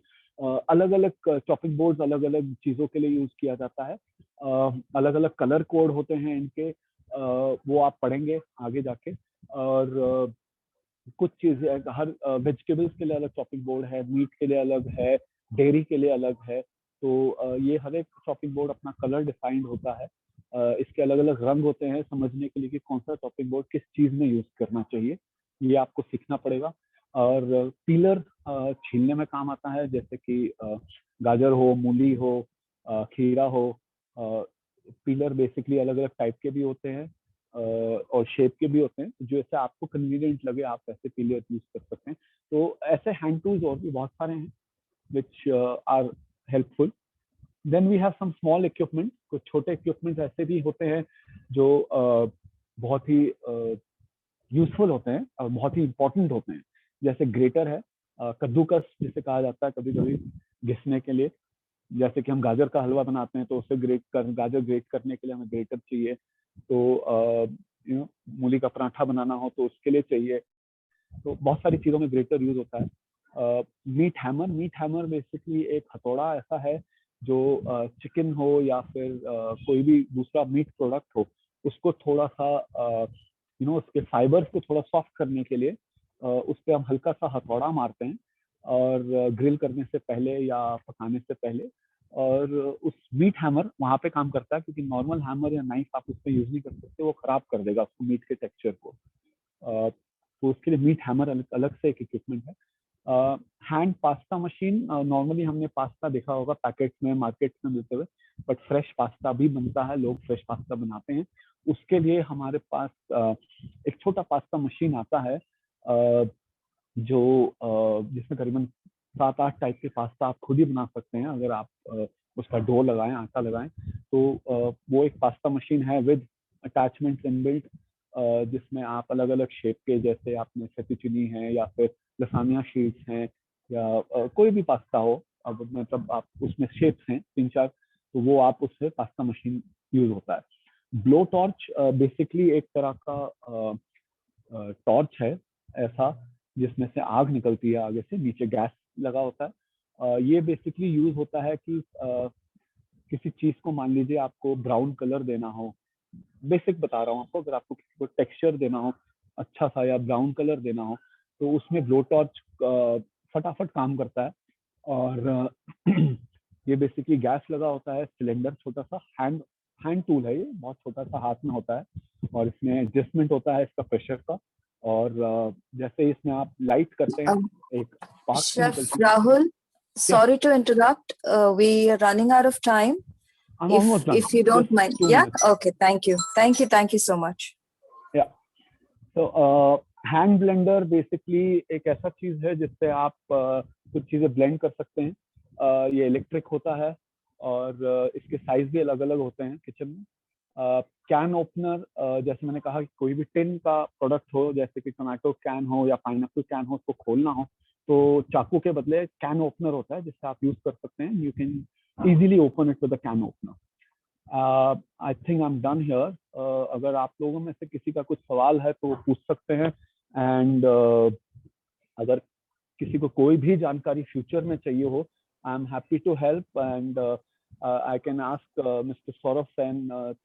अलग अलग चॉपिंग बोर्ड अलग अलग चीजों के लिए यूज किया जाता है। अलग अलग कलर कोड होते हैं इनके, वो आप पढ़ेंगे आगे जाके। और कुछ चीजें हर वेजिटेबल्स के लिए अलग चॉपिंग बोर्ड है, मीट के लिए अलग है, डेयरी के लिए अलग है। तो ये हर एक चॉपिंग बोर्ड अपना कलर डिफाइंड होता है। इसके अलग अलग रंग होते हैं समझने के लिए कि कौन सा चॉपिंग बोर्ड किस चीज में यूज करना चाहिए, ये आपको सीखना पड़ेगा। और पीलर छीलने में काम आता है, जैसे कि गाजर हो, मूली हो, खीरा हो। पीलर बेसिकली अलग अलग टाइप के भी होते हैं और शेप के भी होते हैं, जो ऐसे आपको कन्वीनियंट लगे आप ऐसे पीलर यूज कर सकते हैं। तो ऐसे हैंड टूल्स और भी बहुत सारे हैं which are helpful. Then we have some small equipment. कुछ छोटे इक्विपमेंट ऐसे भी होते हैं जो बहुत ही यूजफुल होते हैं और बहुत ही इंपॉर्टेंट होते हैं, जैसे ग्रेटर है, कद्दूकस जिसे कहा जाता है कभी कभी घिसने के लिए। जैसे कि हम गाजर का हलवा बनाते हैं तो उसे गाजर ग्रेट करने के लिए हमें ग्रेटर चाहिए। तो मूली का पराठा बनाना हो तो उसके लिए चाहिए। तो बहुत सारी चीजों में ग्रेटर यूज होता है। मीट हैमर बेसिकली एक हथौड़ा ऐसा है जो चिकन हो या फिर कोई भी दूसरा मीट प्रोडक्ट हो उसको थोड़ा सा उसके फाइबर्स को थोड़ा सॉफ्ट करने के लिए उस पर हम हल्का सा हथौड़ा मारते हैं और ग्रिल करने से पहले या पकाने से पहले, और उस मीट हैमर वहाँ पे काम करता है, क्योंकि नॉर्मल हैमर या नाइफ आप उस पर यूज नहीं कर सकते, वो खराब कर देगा उसको मीट के टेक्सचर को। तो उसके लिए मीट हैमर अलग से एक इक्विपमेंट है। हैंड पास्ता मशीन, नॉर्मली हमने पास्ता देखा होगा पैकेट्स में मार्केट्स में मिलते हुए, बट फ्रेश पास्ता भी बनता है, लोग फ्रेश पास्ता बनाते हैं। उसके लिए हमारे पास एक छोटा पास्ता मशीन आता है जो जिसमें करीबन 7-8 टाइप के पास्ता आप खुद ही बना सकते हैं अगर आप उसका डो लगाएं, आटा लगाएं। तो वो एक पास्ता मशीन है विद अटैचमेंट्स इनबिल्ट, जिसमें आप अलग अलग शेप के, जैसे आपने फेटुचिनी है या फिर लसानिया शीट्स हैं या कोई भी पास्ता हो, अब मतलब आप उसमें शेप्स हैं 3-4, तो वो आप उससे पास्ता मशीन यूज होता है। ब्लो टॉर्च बेसिकली एक तरह का टॉर्च है ऐसा जिसमें से आग निकलती है आगे से, नीचे गैस लगा होता है। ये बेसिकली यूज होता है कि किसी चीज को, मान लीजिए आपको ब्राउन कलर देना हो, बेसिक बता रहा हूँ आपको, अगर आपको किसी को टेक्सचर देना हो अच्छा सा या ब्राउन कलर देना हो, तो उसमें ब्लो टॉर्च फटाफट काम करता है। और ये बेसिकली गैस लगा होता है, सिलेंडर छोटा सा हैंड टूल है, ये बहुत छोटा सा हाथ में होता है, और इसमें एडजस्टमेंट होता है इसका प्रेशर का, और जैसे इसमें आप लाइट करते हैं एक स्पार्क Chef निकलती है। Rahul, sorry to interrupt. We are running out of time. I'm almost done. If you don't Just mind. 2 Yeah. minutes. Okay. Thank you so much. Yeah. So hand blender basically एक ऐसा चीज है जिससे आप कुछ चीजें ब्लेंड कर सकते हैं। ये इलेक्ट्रिक होता है और इसके साइज भी अलग अलग होते हैं किचन में। कैन ओपनर, जैसे मैंने कहा कि कोई भी टिन का प्रोडक्ट हो, जैसे कि टोमेटो कैन हो या पाइनएप्पल कैन हो, उसको खोलना हो तो चाकू के बदले कैन ओपनर होता है जिससे आप यूज कर सकते हैं। You can easily open it with a can opener. I think I am done here. अगर आप लोगों में से किसी का कुछ सवाल है तो वो पूछ सकते हैं, एंड अगर किसी को कोई भी जानकारी फ्यूचर में चाहिए हो, I am happy to help, and I can ask Mr. Saurav Sen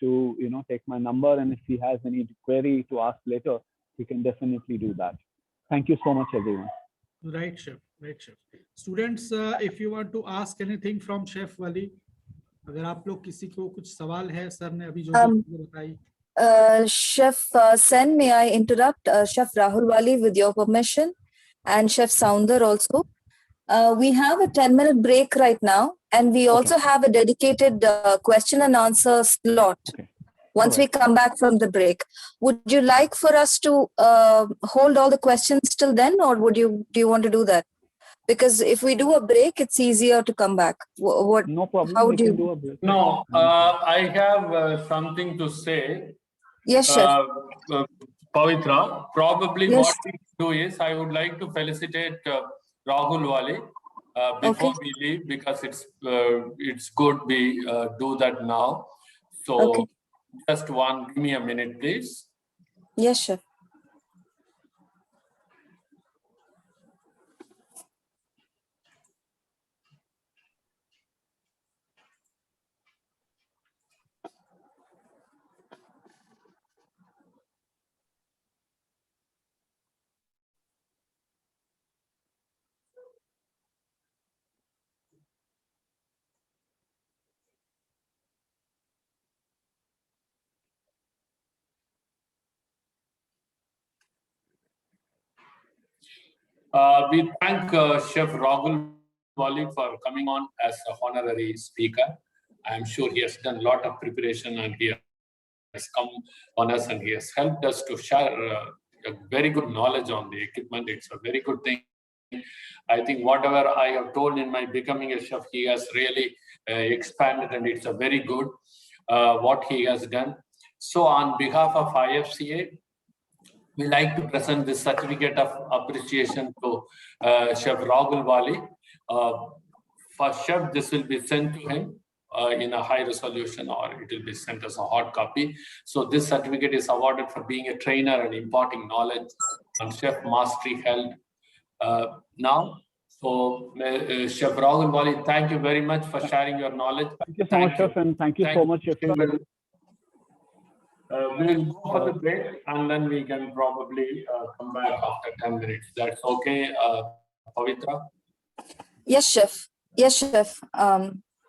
to take my number, and if he has any query to ask later, he can definitely do that. Thank you so much, everyone. Right, chef. Right, chef. Students, if you want to ask anything from Chef Wali, अगर आप लोग किसी को कुछ सवाल है, sir ने अभी जो बताई। Chef Sen, may I interrupt Chef Rahul Wali with your permission, and Chef Sounder also. We have a 10-minute break right now, and we also have a dedicated question and answer slot. Once we come back from the break, would you like for us to hold all the questions till then, or do you want to do that? Because if we do a break, it's easier to come back. What? No problem. How we do can you? do a break. No, I have something to say. Yes, Chef. Pavitra, probably Yes. what we do is I would like to felicitate Rahul Wali before we leave, because it's good we do that now. So just give me a minute, please. Yes, Chef. We thank Chef Rahul Wali for coming on as a honorary speaker. I am sure he has done a lot of preparation, and he has come on us, and he has helped us to share a very good knowledge on the equipment. It's a very good thing. I think whatever I have told in my becoming a chef, he has really expanded, and it's a very good what he has done. So on behalf of IFCA, we like to present this certificate of appreciation to Chef Rahul Wali. For Chef, this will be sent to him in a high resolution, or it will be sent as a hard copy. So this certificate is awarded for being a trainer and imparting knowledge on chef mastery held now. So Chef Rahul Wali, thank you very much for sharing your knowledge. Thank you so much, Chef, and thank you so much, Chef. We'll go for the break and then we can probably come back after 10 minutes. That's okay, Pavitra? Yes, chef. Yes, chef.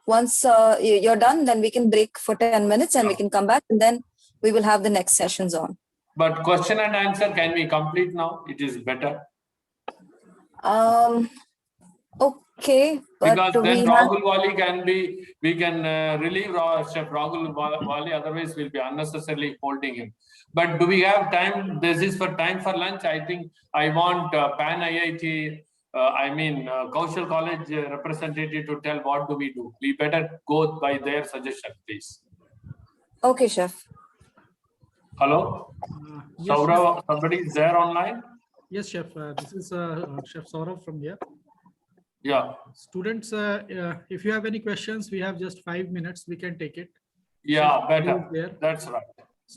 Once you're done, then we can break for 10 minutes and we can come back and then we will have the next sessions on. But question and answer, can we complete now? It is better. Okay, but Because we then have, Rahul Wali can be, we can relieve Chef Rahul Wali, otherwise we'll be unnecessarily holding him. But do we have time? This is for time for lunch. I think I want Pan IIT, Kaushal College representative to tell what do we do. We better go by their suggestion, please. okay, chef. Hello? Yes, Saurav, somebody is there online? Yes, chef. This is Chef Saurav from here. Yeah. Students, if you have any questions, we have just 5 minutes. We can take it. Yeah, Chef better. is there. That's right.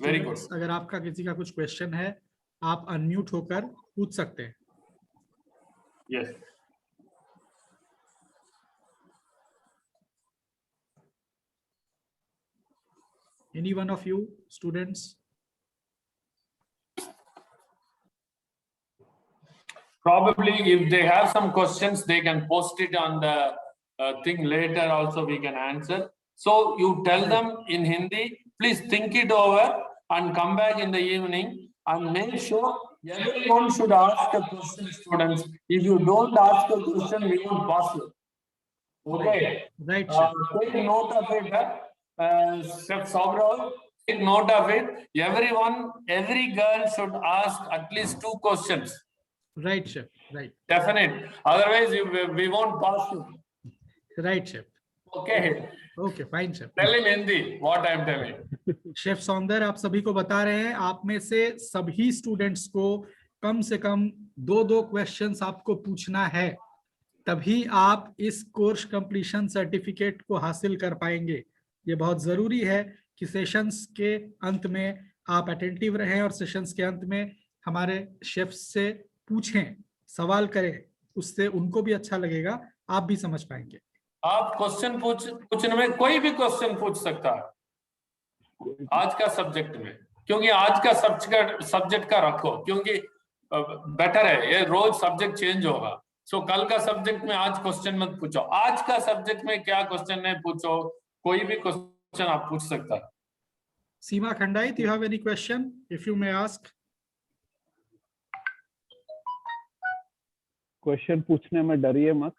Very good. Students, अगर आपका किसी का कुछ question है, आप unmute होकर पूछ सकते हैं. Yes. Any one of you students? Probably if they have some questions, they can post it on the thing later also we can answer. So you tell them in Hindi, please think it over and come back in the evening and make sure everyone should ask a question, students. If you don't ask a question, we won't pass you. Okay. Right, chef. Take note of it, Chef Saurav, take note of it. Every girl should ask at least 2 questions. Right, chef. Right. Definite. Otherwise, we won't pass you. Right, chef. Okay. Okay, fine, chef. Tell in Hindi what I am telling. Chef Sounder आप सभी को बता रहे हैं, आप में से सभी स्टूडेंट्स को कम से कम 2 क्वेश्चंस आपको पूछना है, तभी आप इस कोर्स कंप्लीशन सर्टिफिकेट को हासिल कर पाएंगे. ये बहुत जरूरी है कि सेशंस के अंत में आप अटेंटिव रहें और सेशंस के अंत में हमारे शेफ से पूछें, सवाल करें, उससे उनको भी अच्छा लगेगा, आप भी समझ पाएंगे. आप क्वेश्चन पूछने में कोई भी क्वेश्चन पूछ सकता है आज का सब्जेक्ट में, क्योंकि आज का सब्जेक्ट का रखो, क्योंकि बेटर है, ये रोज सब्जेक्ट चेंज होगा. सो कल का सब्जेक्ट में आज क्वेश्चन मत पूछो, आज का सब्जेक्ट में क्या क्वेश्चन है पूछो, कोई भी क्वेश्चन आप पूछ सकता है. सीमा खंडाइत, you have any question? If you may ask. Question पूछने में डरिए मत,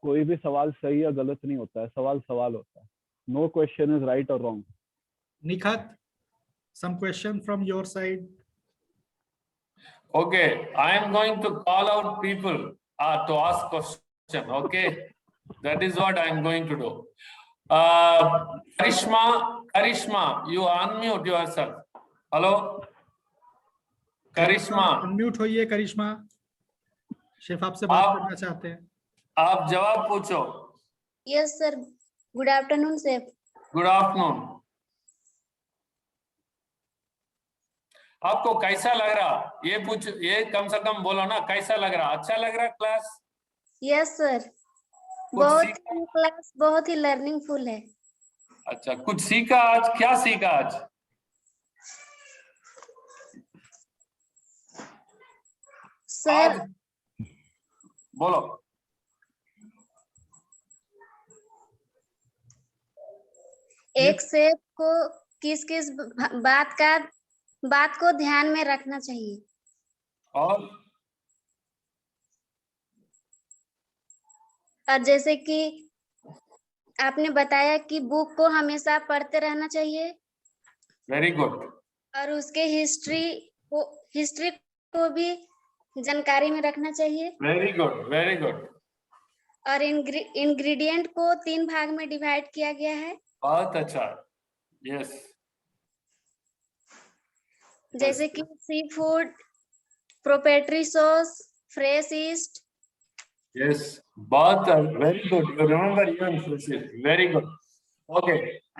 कोई भी सवाल सही या गलत नहीं होता है, सवाल सवाल होता है. नो क्वेश्चन इज राइट और wrong. Nikhat, some question from your side? Okay, I am going to call out people to ask question. Okay, that is what I am going to do. Karishma, you unmute yourself. Hello, Karishma. Unmute होइए करिश्मा. Chef आपसे बात करना चाहते हैं. आप जवाब पूछो. Yes, sir. Good afternoon, sir. Good afternoon. आपको कैसा लग रहा? ये कम से कम बोलो ना, कैसा लग रहा? अच्छा लग रहा क्लास? Yes, sir. बहुत क्लास बहुत ही लर्निंगफुल है. अच्छा, कुछ सीखा आज? क्या सीखा आज? सर बोलो. एक शेफ को किस किस बात को ध्यान में रखना चाहिए. और जैसे कि आपने बताया कि बुक को हमेशा पढ़ते रहना चाहिए. Very good. और उसके हिस्ट्री को भी जानकारी में रखना चाहिए. Very good, very good. और इंग्रेडिएंट को 3 भाग में डिवाइड किया गया है. बहुत अच्छा. यस. जैसे कि seafood, proprietary sauce, fresh yeast. Yes, बहुत very good. You remember even fresh yeast. Very good. Okay,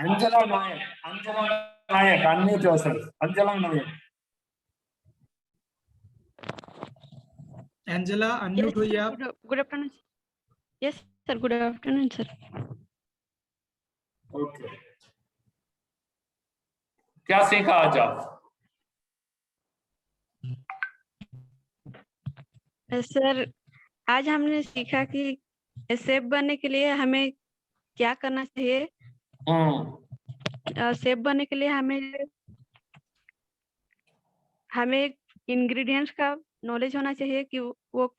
Anjala Nayak, unmute yourself. Anjala Nayak. Angela, unmute होइए आप. Good afternoon. Yes, sir. Good afternoon, sir. Okay. क्या सीखा आज आप? सर आज हमने सीखा कि शेफ बनने के लिए हमें क्या करना चाहिए। शेफ बनने के लिए हमें इंग्रेडिएंट्स का नॉलेज होना चाहिए कि वो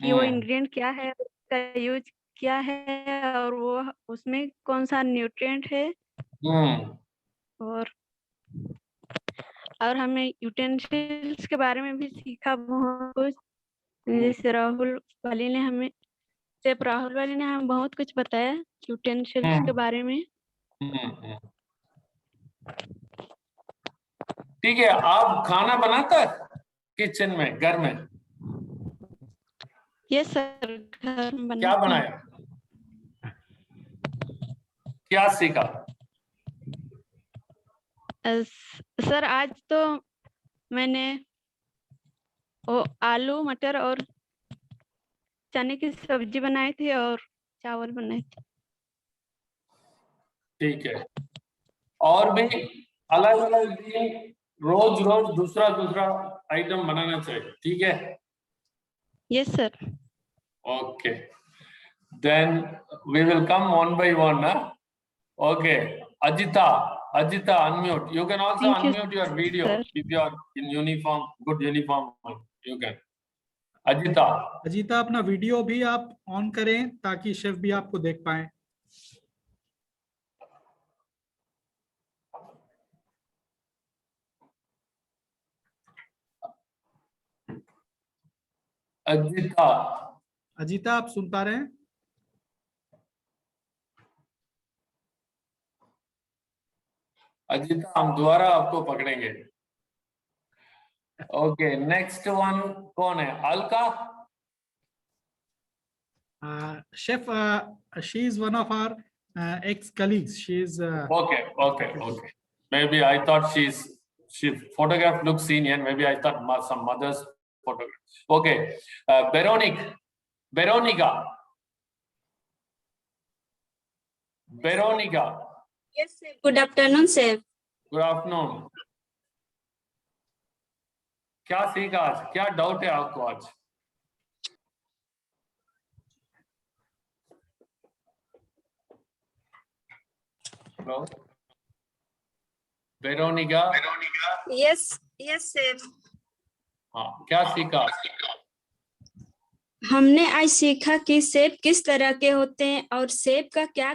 इंग्रेडिएंट क्या है, उसका यूज क्या है, और वो उसमें कौन सा न्यूट्रिएंट है। और हमें यूटेंसिल्स के बारे में भी सीखा बहुत कुछ। जैसे शेफ राहुल वाली ने हमें बहुत कुछ बताया यूटेंसिल्स के बारे में। ठीक है, आप खाना बनाता है किचन में, घर में? यस सर, घर में क्या बनाते हैं। बनाया, क्या सीखा? सर आज तो मैंने वो आलू मटर और चने की सब्जी बनाई थी और चावल बनाए थे। ठीक है, और भी अलग अलग रोज रोज दूसरा दूसरा आइटम बनाना चाहिए, ठीक है? Yes sir. Okay, then we will come one by one ना। Okay, Ajita, unmute. You can also Thank you, unmute your video sir. if you are in uniform, good uniform. You can. Ajita. Ajita, अपना video भी आप on करें ताकि chef भी आपको देख पाए। Ajita. अजीता, आप सुन पा रहे हैं? अजीता, हम दोबारा आपको पकड़ेंगे। ओके, नेक्स्ट वन कौन है? Alka? Chef, she is one of our ex-colleagues. She is. Okay. Maybe I thought she photograph looks senior. Maybe I thought some mother's photograph. Okay, Veronica. Yes, sir. Good afternoon, sir. Good afternoon. क्या सीखा आज? क्या doubt है आपको आज? Hello? Veronica? Yes, sir. हाँ, क्या सीखा? हमने आज सीखा कि सेब किस तरह के होते हैं और सेब का क्या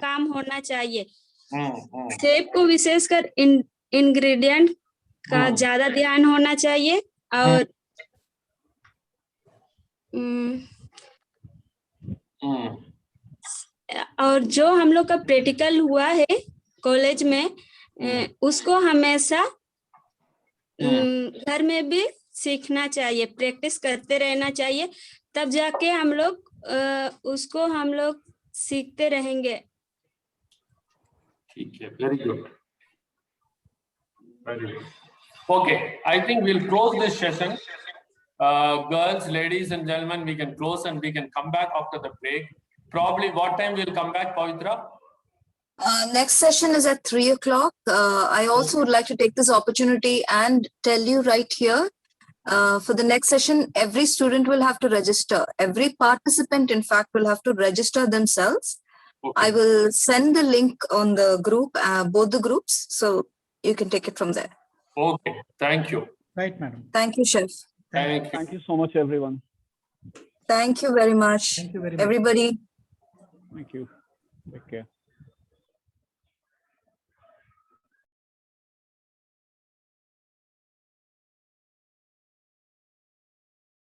काम होना चाहिए। सेब को विशेषकर इंग्रेडिएंट का ज्यादा ध्यान होना चाहिए और जो हम लोग का प्रैक्टिकल हुआ है कॉलेज में उसको हमेशा घर में भी सीखना चाहिए, प्रैक्टिस करते रहना चाहिए, तब जाके हम लोग सीखते रहेंगे। ठीक है, very good. Okay, I think we'll close this session. Girls, ladies and gentlemen, we can close and we can come back after the break. Probably what time we'll come back, Pavitra? Next session is at 3 o'clock. I also would like to take this opportunity and tell you right here, for the next session, every student will have to register. Every participant, in fact, will have to register themselves. Okay. I will send the link on the group, both the groups, so you can take it from there. Okay, thank you. Right, madam. Thank you, Chef. Thank you so much, everyone. Thank you very much. Thank you very much. Everybody. Thank you. Take care.